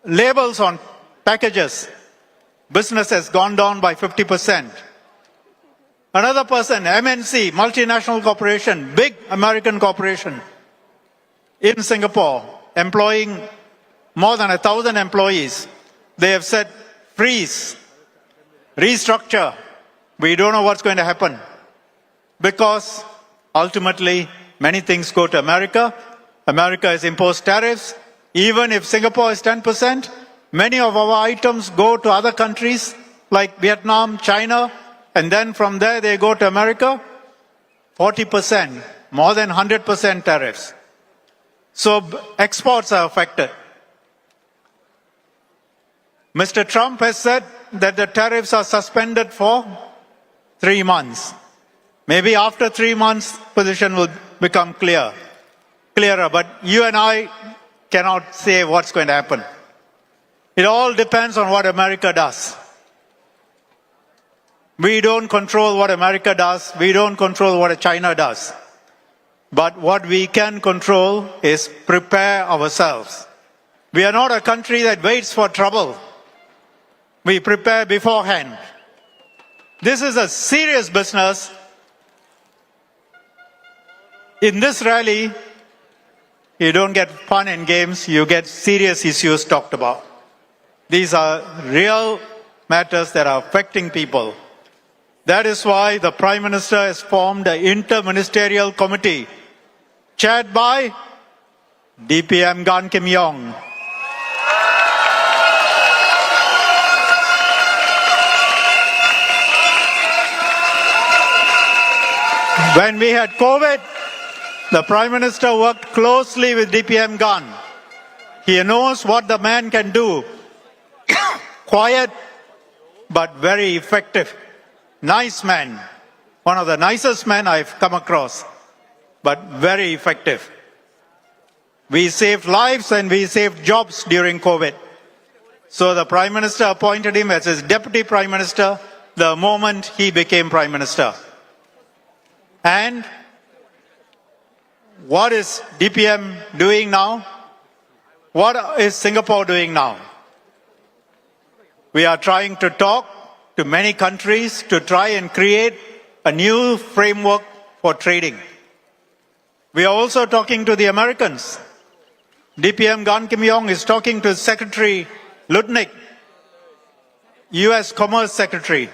labels on packages. Business has gone down by 50%. Another person, MNC, multinational corporation, big American corporation in Singapore, employing more than 1,000 employees. They have said, freeze, restructure. We don't know what's going to happen. Because ultimately, many things go to America. America has imposed tariffs. Even if Singapore is 10%, many of our items go to other countries like Vietnam, China, and then from there they go to America. 40%, more than 100% tariffs. So exports are affected. Mr. Trump has said that the tariffs are suspended for 3 months. Maybe after 3 months, position will become clearer. But you and I cannot say what's going to happen. It all depends on what America does. We don't control what America does. We don't control what China does. But what we can control is prepare ourselves. We are not a country that waits for trouble. We prepare beforehand. This is a serious business. In this rally, you don't get fun and games, you get serious issues talked about. These are real matters that are affecting people. That is why the Prime Minister has formed an inter-ministerial committee chaired by DPM Gan Kim Yong. When we had COVID, the Prime Minister worked closely with DPM Gan. He knows what the man can do. Quiet, but very effective. Nice man. One of the nicest men I've come across, but very effective. We saved lives and we saved jobs during COVID. So the Prime Minister appointed him as his Deputy Prime Minister the moment he became Prime Minister. And what is DPM doing now? What is Singapore doing now? We are trying to talk to many countries to try and create a new framework for trading. We are also talking to the Americans. DPM Gan Kim Yong is talking to Secretary Lutnick, US Commerce Secretary,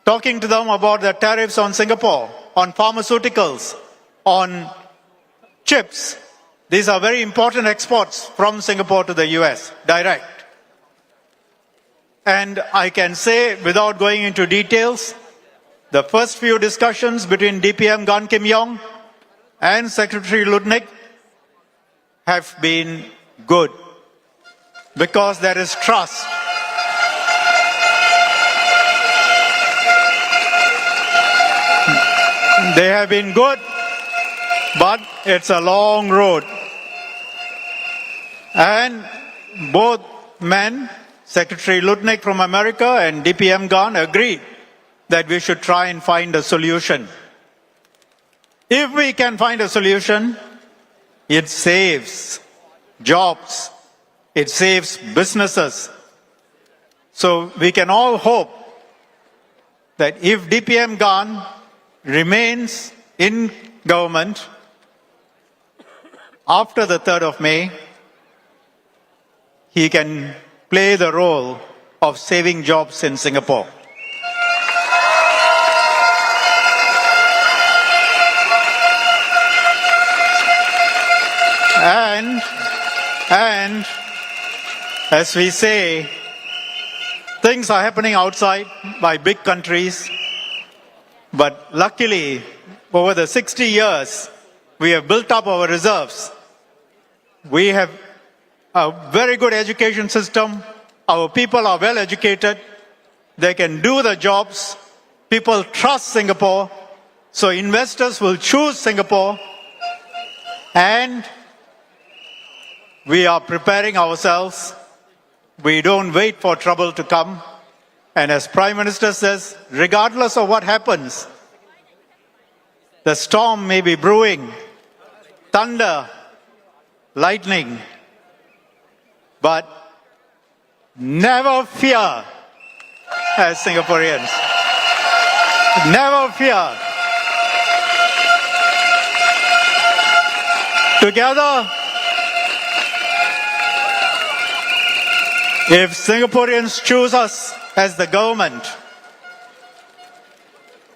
talking to them about the tariffs on Singapore, on pharmaceuticals, on chips, These are very important exports from Singapore to the US, direct. And I can say, without going into details, the first few discussions between DPM Gan Kim Yong and Secretary Ludnick have been good because there is trust. They have been good, but it's a long road. And both men, Secretary Ludnick from America and DPM Gan, agreed that we should try and find a solution. If we can find a solution, it saves jobs, it saves businesses. So we can all hope that if DPM Gan remains in government after the 3rd of May, he can play the role of saving jobs in Singapore. And as we say, things are happening outside by big countries, but luckily, over the 60 years, we have built up our reserves. We have a very good education system. Our people are well educated. They can do the jobs. People trust Singapore. So investors will choose Singapore. And we are preparing ourselves. We don't wait for trouble to come. And as Prime Minister says, regardless of what happens, the storm may be brewing, thunder, lightning, but never fear as Singaporeans. Never fear. Together, if Singaporeans choose us as the government,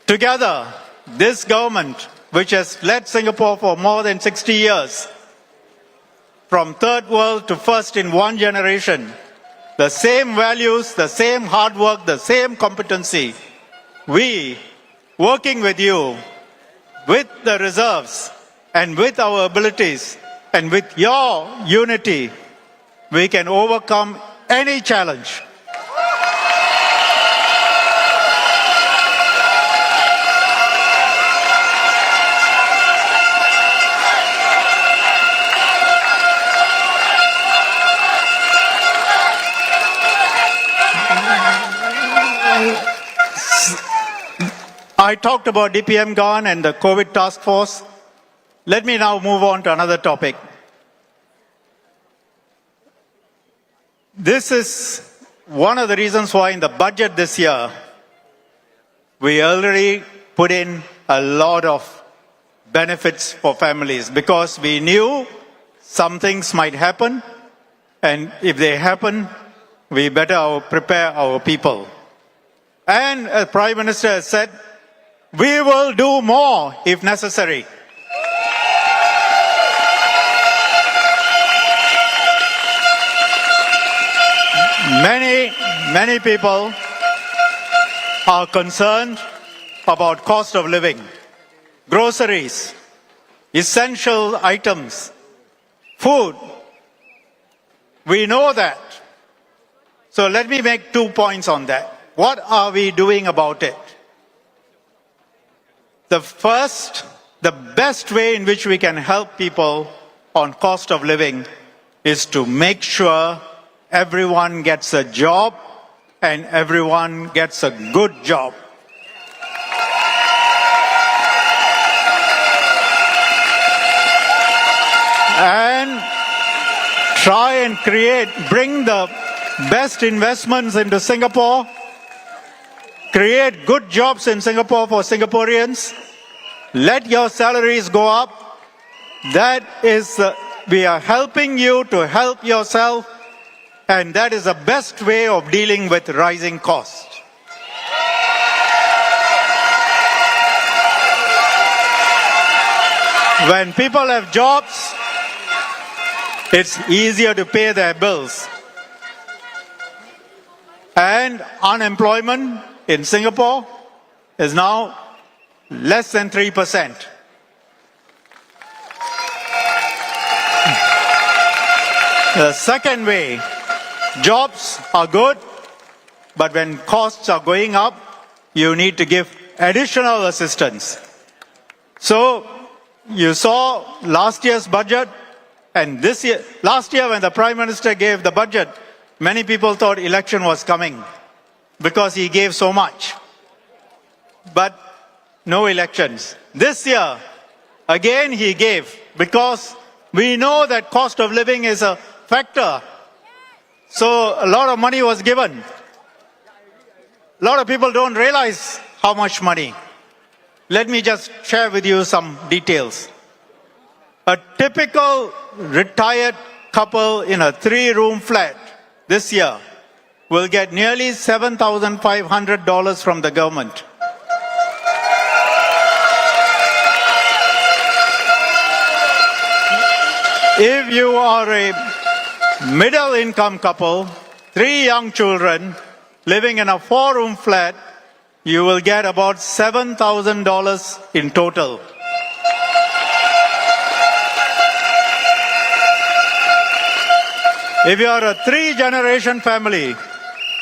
together, this government, which has led Singapore for more than 60 years, from third world to first in one generation, the same values, the same hard work, the same competency, we, working with you, with the reserves, and with our abilities, and with your unity, we can overcome any challenge. I talked about DPM Gan and the COVID task force. Let me now move on to another topic. This is one of the reasons why in the budget this year, we already put in a lot of benefits for families because we knew some things might happen, and if they happen, we better prepare our people. And as Prime Minister has said, we will do more if necessary. Many people are concerned about cost of living, groceries, essential items, food. We know that. So let me make 2 points on that. What are we doing about it? The first, the best way in which we can help people on cost of living is to make sure everyone gets a job and everyone gets a good job. And try and bring the best investments into Singapore, create good jobs in Singapore for Singaporeans, let your salaries go up. That is, we are helping you to help yourself, and that is the best way of dealing with rising costs. When people have jobs, It's easier to pay their bills. And unemployment in Singapore is now less than 3%. The second way, jobs are good, but when costs are going up, you need to give additional assistance. So you saw last year's budget and this year, last year when the Prime Minister gave the budget, many people thought election was coming because he gave so much. But no elections. This year, again he gave because we know that cost of living is a factor. So a lot of money was given. A lot of people don't realize how much money. Let me just share with you some details. A typical retired couple in a 3-room flat this year will get nearly $7,500 from the government. If you are a middle-income couple, 3 young children, living in a 4-room flat, you will get about $7,000 in total. If you are a 3-generation family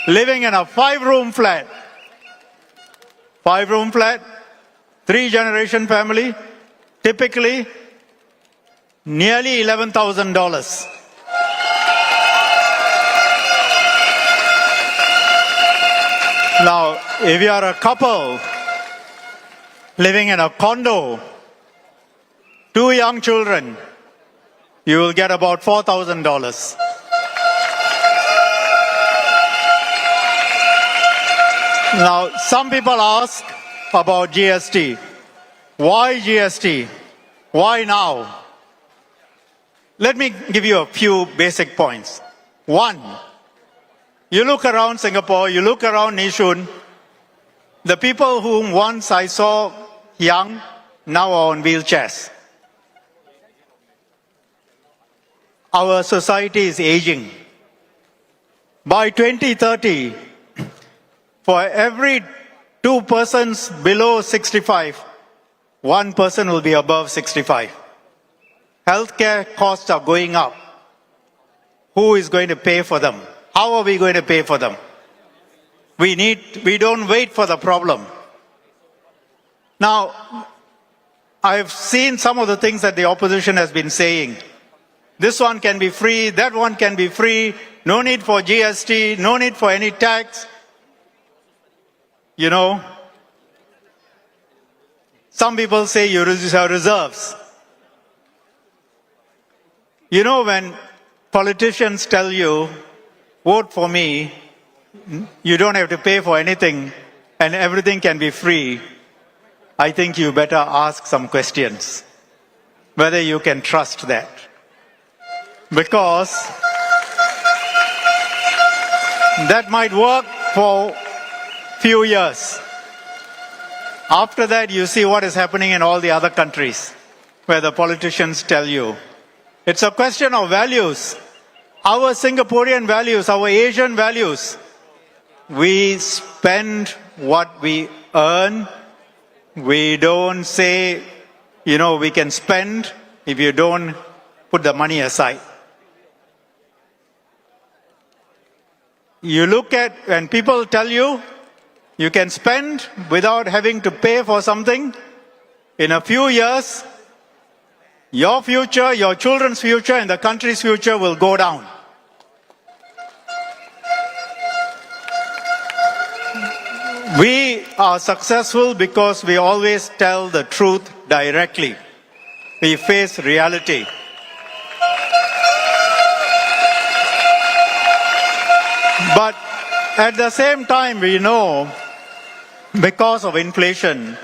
living in a 5-room flat, 3-generation family, typically nearly $11,000. Now, if you are a couple living in a condo, 2 young children, you will get about $4,000. Now, some people ask about GST. Why GST? Why now? Let me give you a few basic points. 1, you look around Singapore, you look around Nee Soon, the people whom once I saw young, now are on wheelchairs. Our society is aging. By 2030, for every 2 persons below 65, 1 person will be above 65. Healthcare costs are going up. Who is going to pay for them? How are we going to pay for them? We don't wait for the problem. Now, I've seen some of the things that the opposition has been saying. This one can be free, that one can be free, no need for GST, no need for any tax. You know, some people say you have reserves. You know, when politicians tell you, vote for me, you don't have to pay for anything and everything can be free, I think you better ask some questions, whether you can trust that. Because that might work for few years. After that, you see what is happening in all the other countries where the politicians tell you. It's a question of values. Our Singaporean values, our Asian values. We spend what we earn. We don't say, you know, we can spend if you don't put the money aside. You look at when people tell you, you can spend without having to pay for something. In a few years, your future, your children's future, and the country's future will go down. We are successful because we always tell the truth directly. We face reality. But at the same time, we know because of inflation,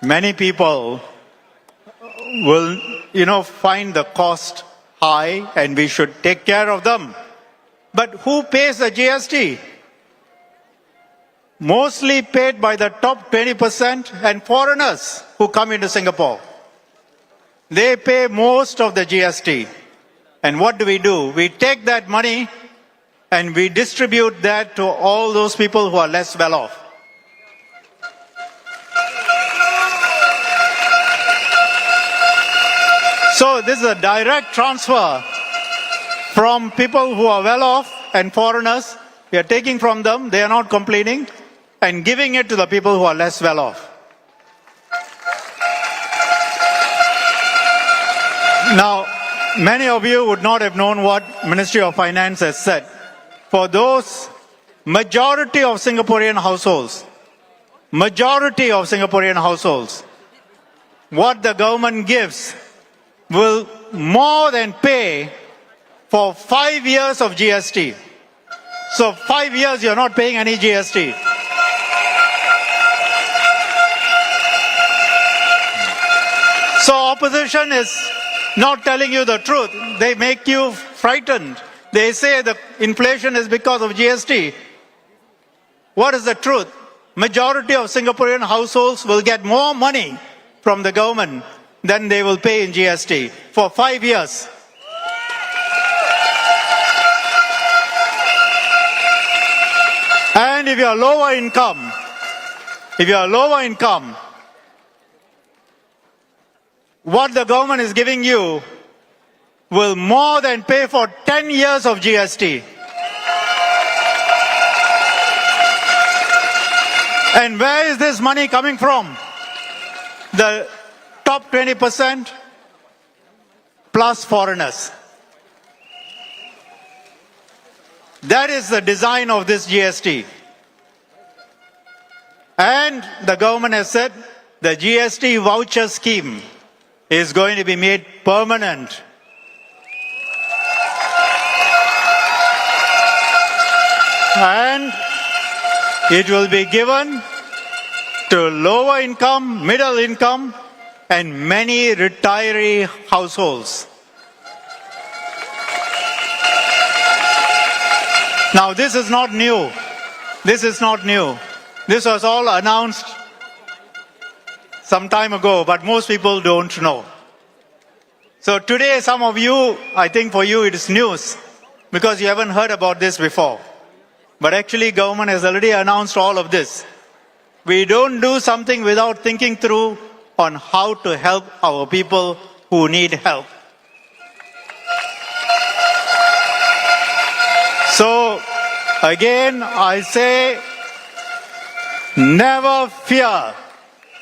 many people will, find the cost high and we should take care of them. But who pays the GST? Mostly paid by the top 20% and foreigners who come into Singapore. They pay most of the GST. And what do? We take that money and we distribute that to all those people who are less well off. So this is a direct transfer from people who are well off and foreigners. We are taking from them, they are not complaining, and giving it to the people who are less well off. Now, many of you would not have known what Ministry of Finance has said. For those majority of Singaporean households, what the government gives will more than pay for 5 years of GST. So 5 years you're not paying any GST. So opposition is not telling you the truth. They make you frightened. They say the inflation is because of GST. What is the truth? Majority of Singaporean households will get more money from the government than they will pay in GST for 5 years. And if you are lower income, what the government is giving you will more than pay for 10 years of GST. And where is this money coming from? The top 20% plus foreigners. That is the design of this GST. And the government has said the GST voucher scheme is going to be made permanent. And it will be given to lower income, middle income, and many retiree households. Now, this is not new. This was all announced some time ago, but most people don't know. So today, some of you, I think for you it is news, because you haven't heard about this before. But actually, government has already announced all of this. We don't do something without thinking through on how to help our people who need help. So, again, I say, never fear.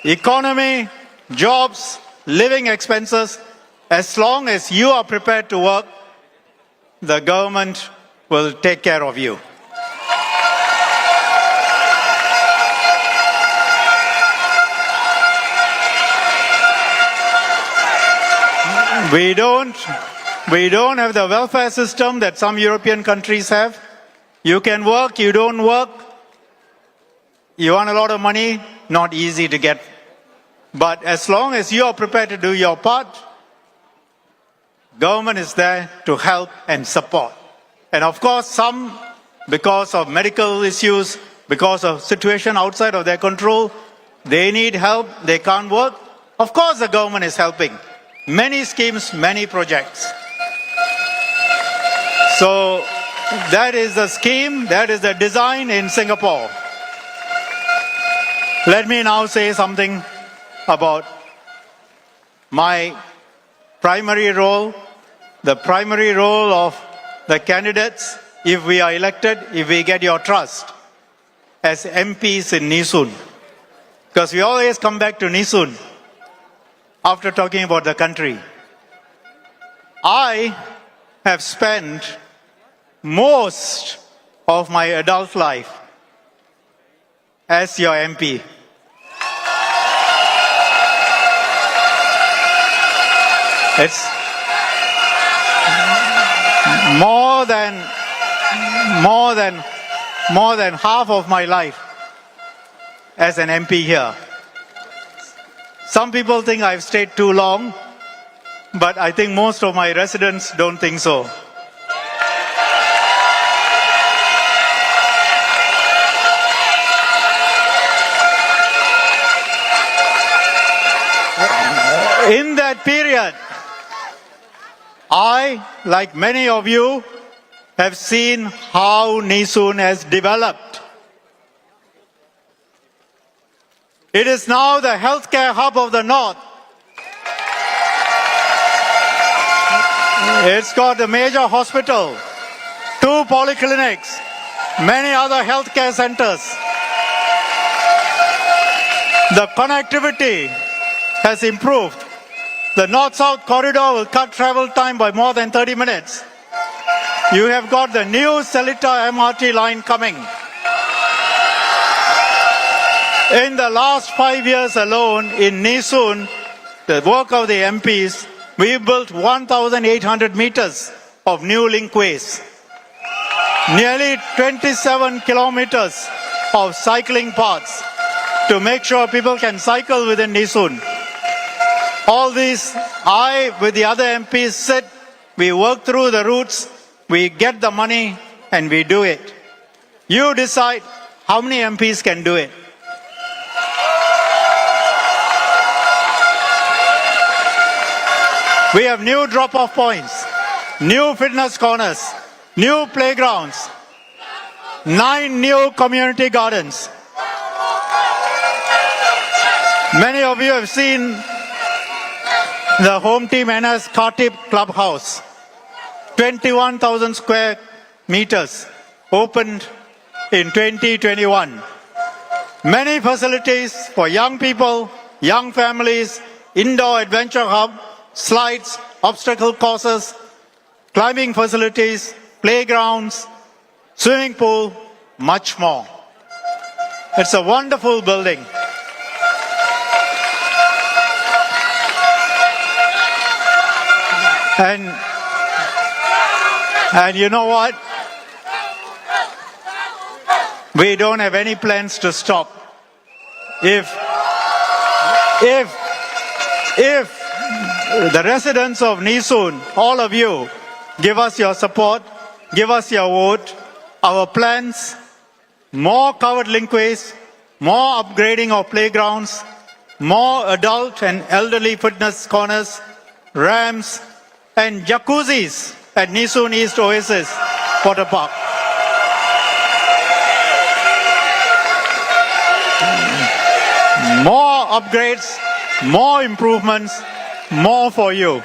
Economy, jobs, living expenses, as long as you are prepared to work, the government will take care of you. We don't have the welfare system that some European countries have. You can work, you don't work. You want a lot of money, not easy to get. But as long as you are prepared to do your part, government is there to help and support. And of course, some, because of medical issues, because of situation outside of their control, they need help, they can't work. Of course, the government is helping. Many schemes, many projects. So that is the scheme, that is the design in Singapore. Let me now say something about my primary role, the primary role of the candidates if we are elected, if we get your trust as MPs in Nee Soon. Because we always come back to Nee Soon after talking about the country. I have spent most of my adult life as your MP. It's more than half of my life as an MP here. Some people think I've stayed too long, but I think most of my residents don't think so. In I, like many of you, have seen how Nee Soon has developed. It is now the healthcare hub of the North. It's got a major hospital, 2 polyclinics, many other healthcare centers. The connectivity has improved. The North-South corridor will cut travel time by more than 30 minutes. You have got the new Seletar MRT line coming. In the last 5 years alone in Nee Soon, the work of the MPs, we built 1,800 meters of new linkways, nearly 27 kilometers of cycling paths to make sure people can cycle within Nee Soon. All these, I with the other MPs sit, we work through the routes, we get the money and we do it. You decide how many MPs can do it. We have new drop-off points, new fitness corners, new playgrounds, 9 new community gardens. Many of you have seen the home team NS Khatib clubhouse, 21,000 square meters, opened in 2021. Many facilities for young people, young families, indoor adventure hub, slides, obstacle courses, climbing facilities, playgrounds, swimming pool, much more. It's a wonderful building. And you know what? We don't have any plans to stop. If the residents of Nee Soon, all of you, give us your support, give us your vote, our plans, more covered linkways, more upgrading of playgrounds, more adult and elderly fitness corners, ramps, and jacuzzis at Nee Soon East Oasis Water Park. More upgrades, more improvements, more for you.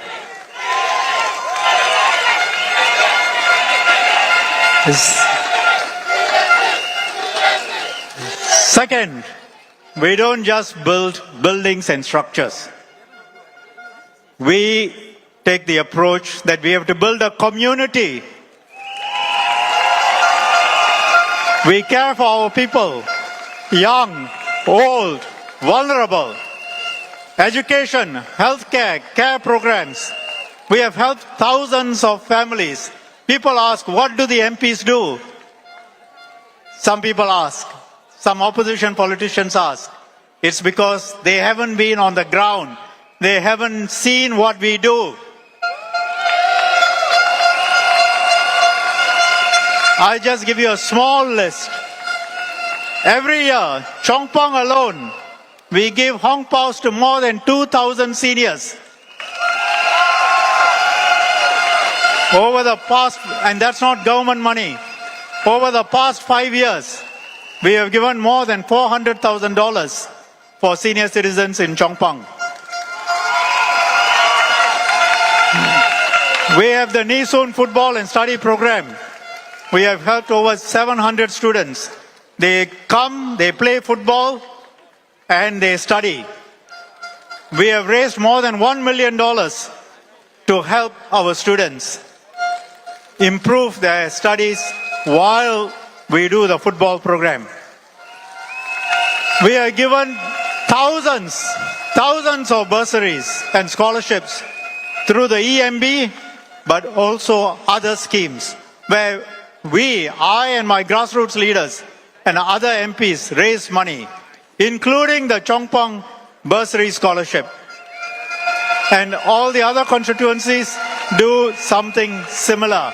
Second, we don't just build buildings and structures. We take the approach that we have to build a community. We care for our people, young, old, vulnerable. Education, healthcare, care programs. We have helped thousands of families. People ask, what do the MPs do? Some people ask, some opposition politicians ask. It's because they haven't been on the ground. They haven't seen what we do. I just give you a small list. Every year, Chongpong alone, we give Hong Paos to more than 2,000 seniors. Over the past, and that's not government money, over the past 5 years, we have given more than $400,000 for senior citizens in Chongpong. We have the Nee Soon football and study program. We have helped over 700 students. They come, they play football, and they study. We have raised more than $1 million to help our students improve their studies while we do the football program. We have given thousands of bursaries and scholarships through the EMB, but also other schemes where I and my grassroots leaders and other MPs raise money, including the Chongpong bursary scholarship. And all the other constituencies do something similar.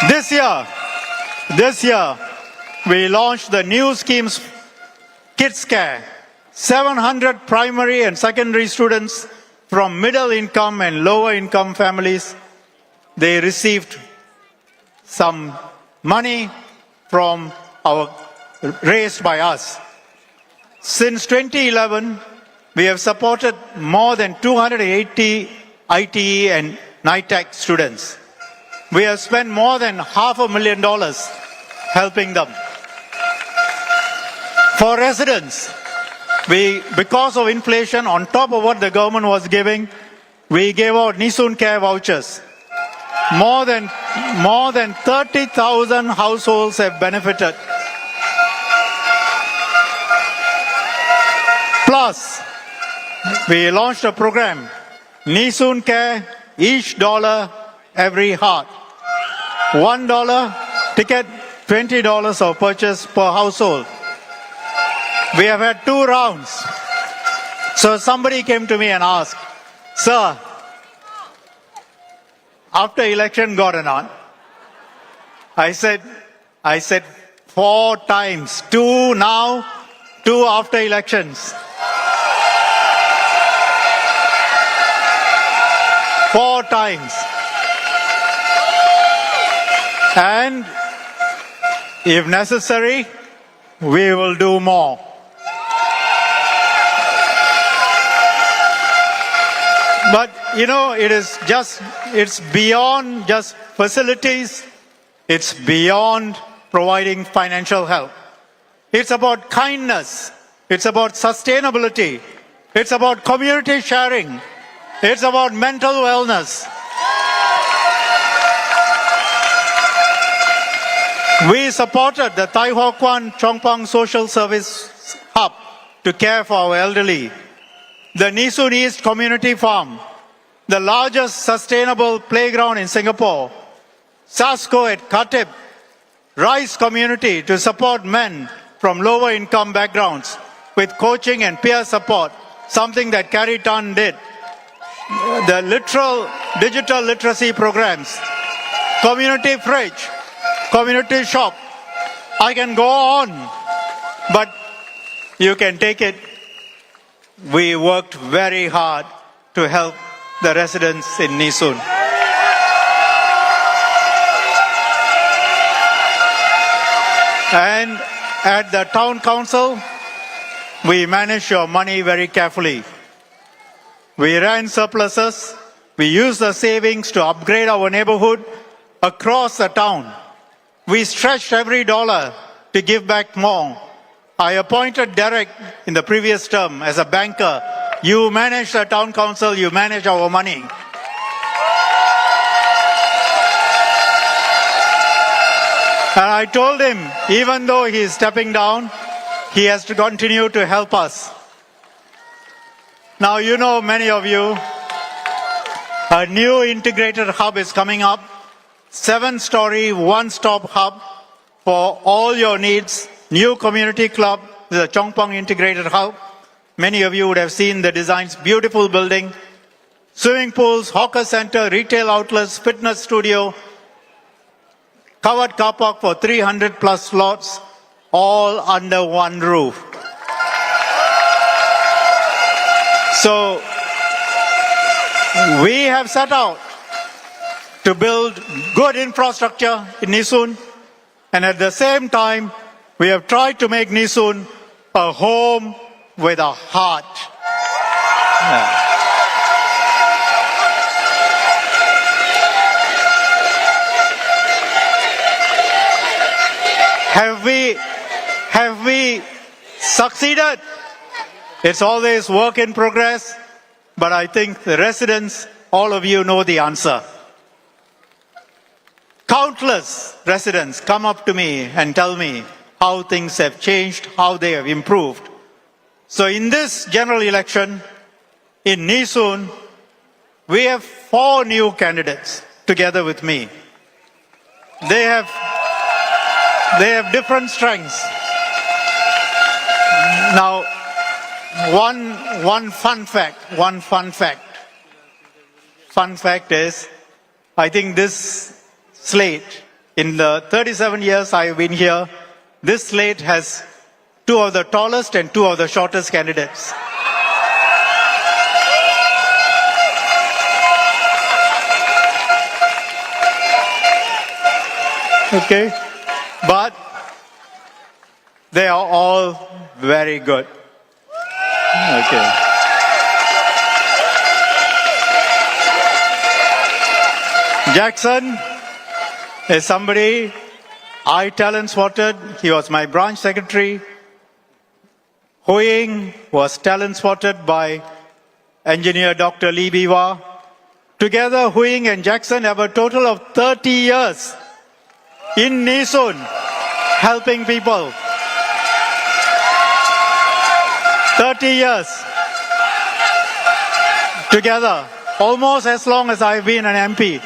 This year, we launched the new schemes, Kids Care. 700 primary and secondary students from middle income and lower income families. They received some money from raised by us. Since 2011, we have supported more than 280 ITE and NITEC students. We have spent more than $500,000 helping them. For residents, because of inflation, on top of what the government was giving, we gave out Nee Soon Care vouchers. More than 30,000 households have benefited. Plus, we launched a program, Nee Soon Care, each dollar, every heart. $1 ticket, $20 of purchase per household. We have had 2 rounds. So somebody came to me and asked, "Sir, after election got or not?" I said 4 times. 2 now, 2 after elections. 4 times. And if necessary, we will do more. But you know, it's beyond just facilities. It's beyond providing financial help. It's about kindness. It's about sustainability. It's about community sharing. It's about mental wellness. We supported the Tai Ho Kwan Chongpang Social Service Hub to care for our elderly. The Nee Soon East Community Farm, the largest sustainable playground in Singapore. SASCO at Khatib, Rice Community to support men from lower income backgrounds with coaching and peer support, something that Carrie Tan did. The digital literacy programs, community fridge, community shop. I can go on, but you can take it. We worked very hard to help the residents in Nee Soon. And at the town council, we manage your money very carefully. We ran surpluses. We used the savings to upgrade our neighborhood across the town. We stretched every dollar to give back more. I appointed Derek in the previous term as a banker. You manage the town council, you manage our money. And I told him, even though he is stepping down, he has to continue to help us. Now, you know, many of you, a new integrated hub is coming up. 7-story, one-stop hub for all your needs. New community club, the Chongpang Integrated Hub. Many of you would have seen the designs. Beautiful building. Swimming pools, hawker center, retail outlets, fitness studio, covered car park for 300 plus slots, all under one roof. So, we have set out to build good infrastructure in Nee Soon, and at the same time, we have tried to make Nee Soon a home with a heart. Have we succeeded? It's always work in progress, but I think the residents, all of you know the answer. Countless residents come up to me and tell me how things have changed, how they have improved. So in this general election in Nee Soon, we have 4 new candidates together with me. They have different strengths. Now, one fun fact. Fun fact is, I think this slate, in the 37 years I've been here, this slate has 2 of the tallest and 2 of the shortest candidates. Okay? But they are all very good. Okay. Jackson is somebody I talent spotted. He was my branch secretary. Hui-ing was talent spotted by engineer Dr. Biwa. Together, Hui-ing and Jackson have a total of 30 years in Nee Soon, helping people. 30 years together, almost as long as I've been an MP.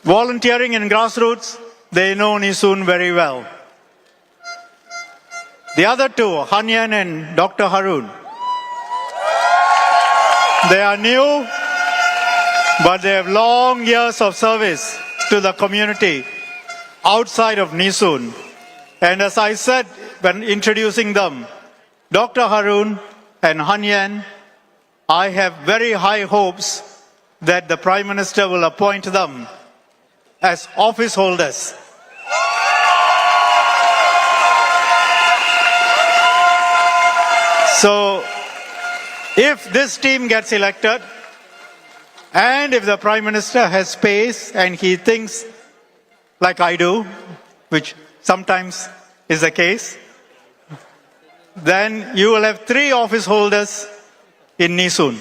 Volunteering in grassroots, they know Nee Soon very well. The other two, Hanyan and Dr. Harun, they are new, but they have long years of service to the community outside of Nee Soon. And as I said when introducing them, Dr. Harun and Hanyan, I have very high hopes that the Prime Minister will appoint them as office holders. So, if this team gets elected, and if the Prime Minister has space and he thinks like I do, which sometimes is the case, then you will have 3 office holders in Nee Soon.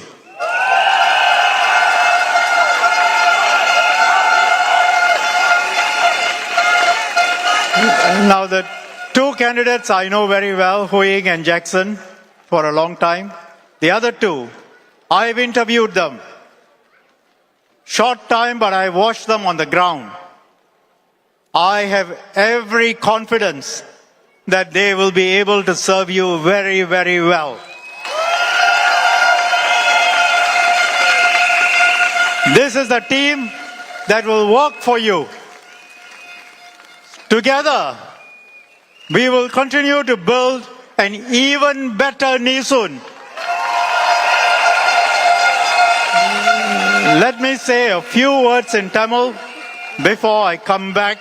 Now the 2 candidates I know very well, Hui-ing and Jackson, for a long time. The other 2, I've interviewed them. Short time, but I watched them on the ground. I have every confidence that they will be able to serve you very, very well. This is the team that will work for you. Together, we will continue to build an even better Nee Soon. Let me say a few words in Tamil before I come back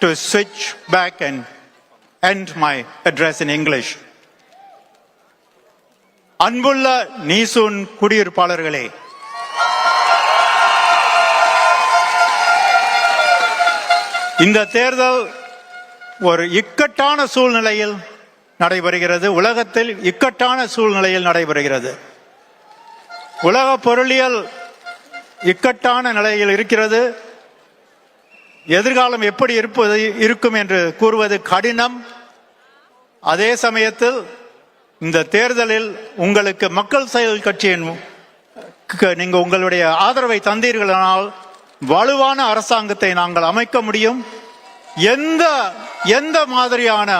to switch back and end my address in English. Anbulla Nee Soon குடியிருப்பாளர்களே, இந்த தேர்தல் ஒரு இக்கட்டான சூழ்நிலையில் நடைபெறுகிறது. உலகத்தில் இக்கட்டான சூழ்நிலையில் நடைபெறுகிறது. உலக பொருளியல் இக்கட்டான நிலையில் இருக்கிறது. எதிர்காலம் எப்படி இருக்கும் என்று கூறுவது கடினம். அதே சமயத்தில் இந்த தேர்தலில் உங்களுக்கு மக்கள் செயல் கட்சியின் நீங்க உங்களுடைய ஆதரவை தந்தீர்களானால் வலுவான அரசாங்கத்தை நாங்கள் அமைக்க முடியும். எந்த மாதிரியான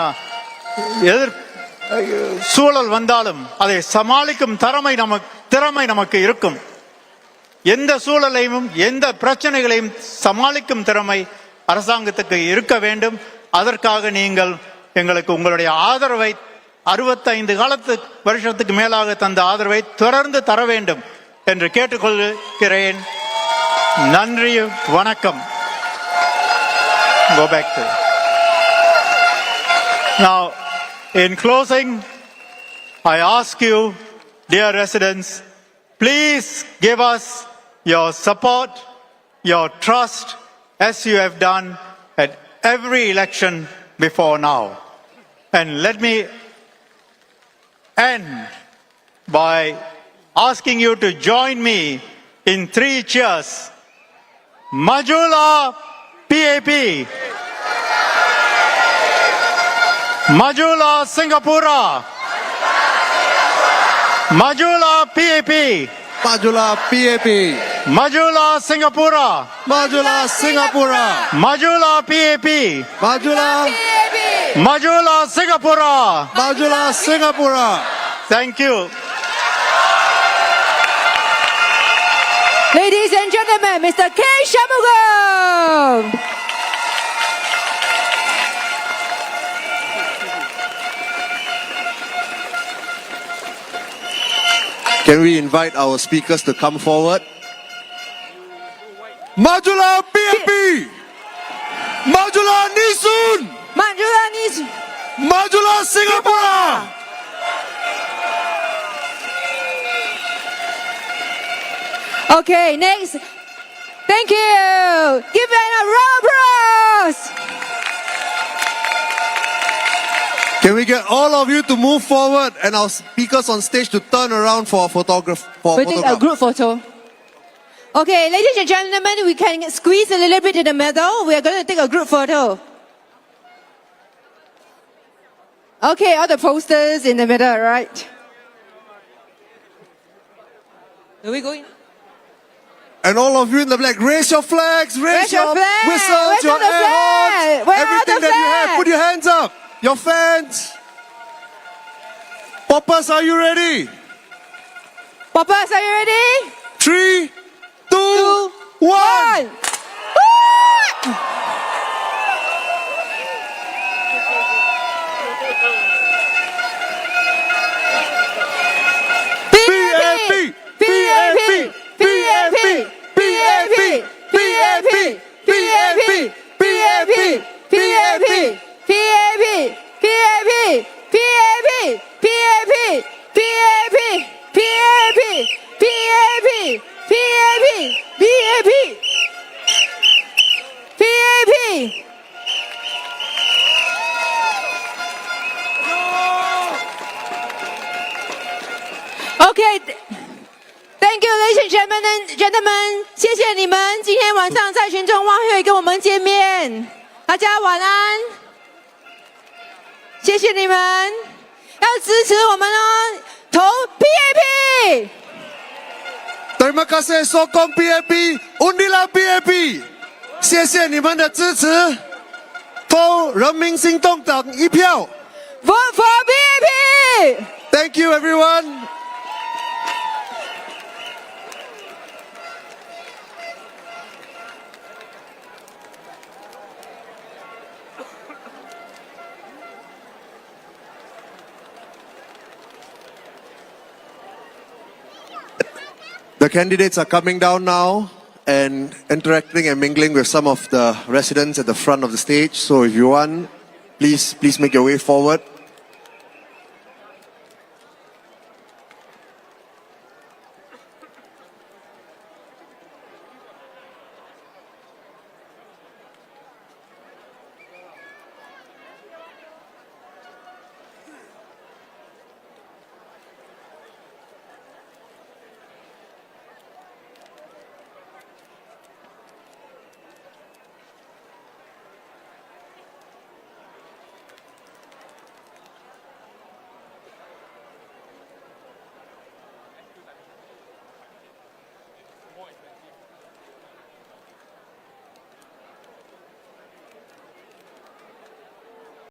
சூழல் வந்தாலும் அதை சமாளிக்கும் திறமை நமக்கு இருக்கும். எந்த சூழலையும் எந்த பிரச்சனைகளையும் சமாளிக்கும் திறமை அரசாங்கத்துக்கு இருக்க வேண்டும். அதற்காக நீங்கள் எங்களுக்கு உங்களுடைய ஆதரவை 65 வருஷத்துக்கு மேலாக தந்த ஆதரவை தொடர்ந்து தர வேண்டும் என்று கேட்டுக்கொள்கிறேன். நன்றி, வணக்கம். Go back to. Now, in closing, I ask you, dear residents, please give us your support, your trust, as you have done at every election before now. And let me end by asking you to join me in 3 cheers. Majula PAP. Majula Singapura. Majula PAP. Majula PAP. Majula Singapura. Majula Singapura. Majula PAP. Majula. Majula Singapura. Majula Singapura. Thank you. Ladies and gentlemen, Mr. K. Shanmugam. Can we invite our speakers to come forward? Majula PAP! Majulah Nee Soon! Majulah Nee Soon! Majulah Singapore! Okay, next. Thank you. Give them a round of applause. Can we get all of you to move forward and our speakers on stage to turn around for a photograph? We take a group photo. Okay, ladies and gentlemen, we can squeeze a little bit in the middle. We are going to take a group photo. Okay, all the posters in the middle, right? Are we going? And all of you in the black, raise your flags, raise your flag. whistles, Where's your all the air flag? horns, Where are everything the that you have. flag? Put your hands up. Your fans. Poppers, are you ready? Poppers, are you ready? 3, 2, 1. PAP! PAP! PAP! PAP! PAP! PAP! PAP! PAP! Okay, thank you, ladies and gentlemen， 谢谢你们今天晚上在群众晚会跟我们见面，大家晚安，谢谢你们，要支持我们哦，投 PAP。 Terima kasih sokong PAP, undilah PAP， 谢谢你们的支持，投人民行动党一票。 Vote for PAP。 Thank you, everyone. The candidates are coming down now and interacting and mingling with some of the residents at the front of the stage. So if you want, please make your way forward.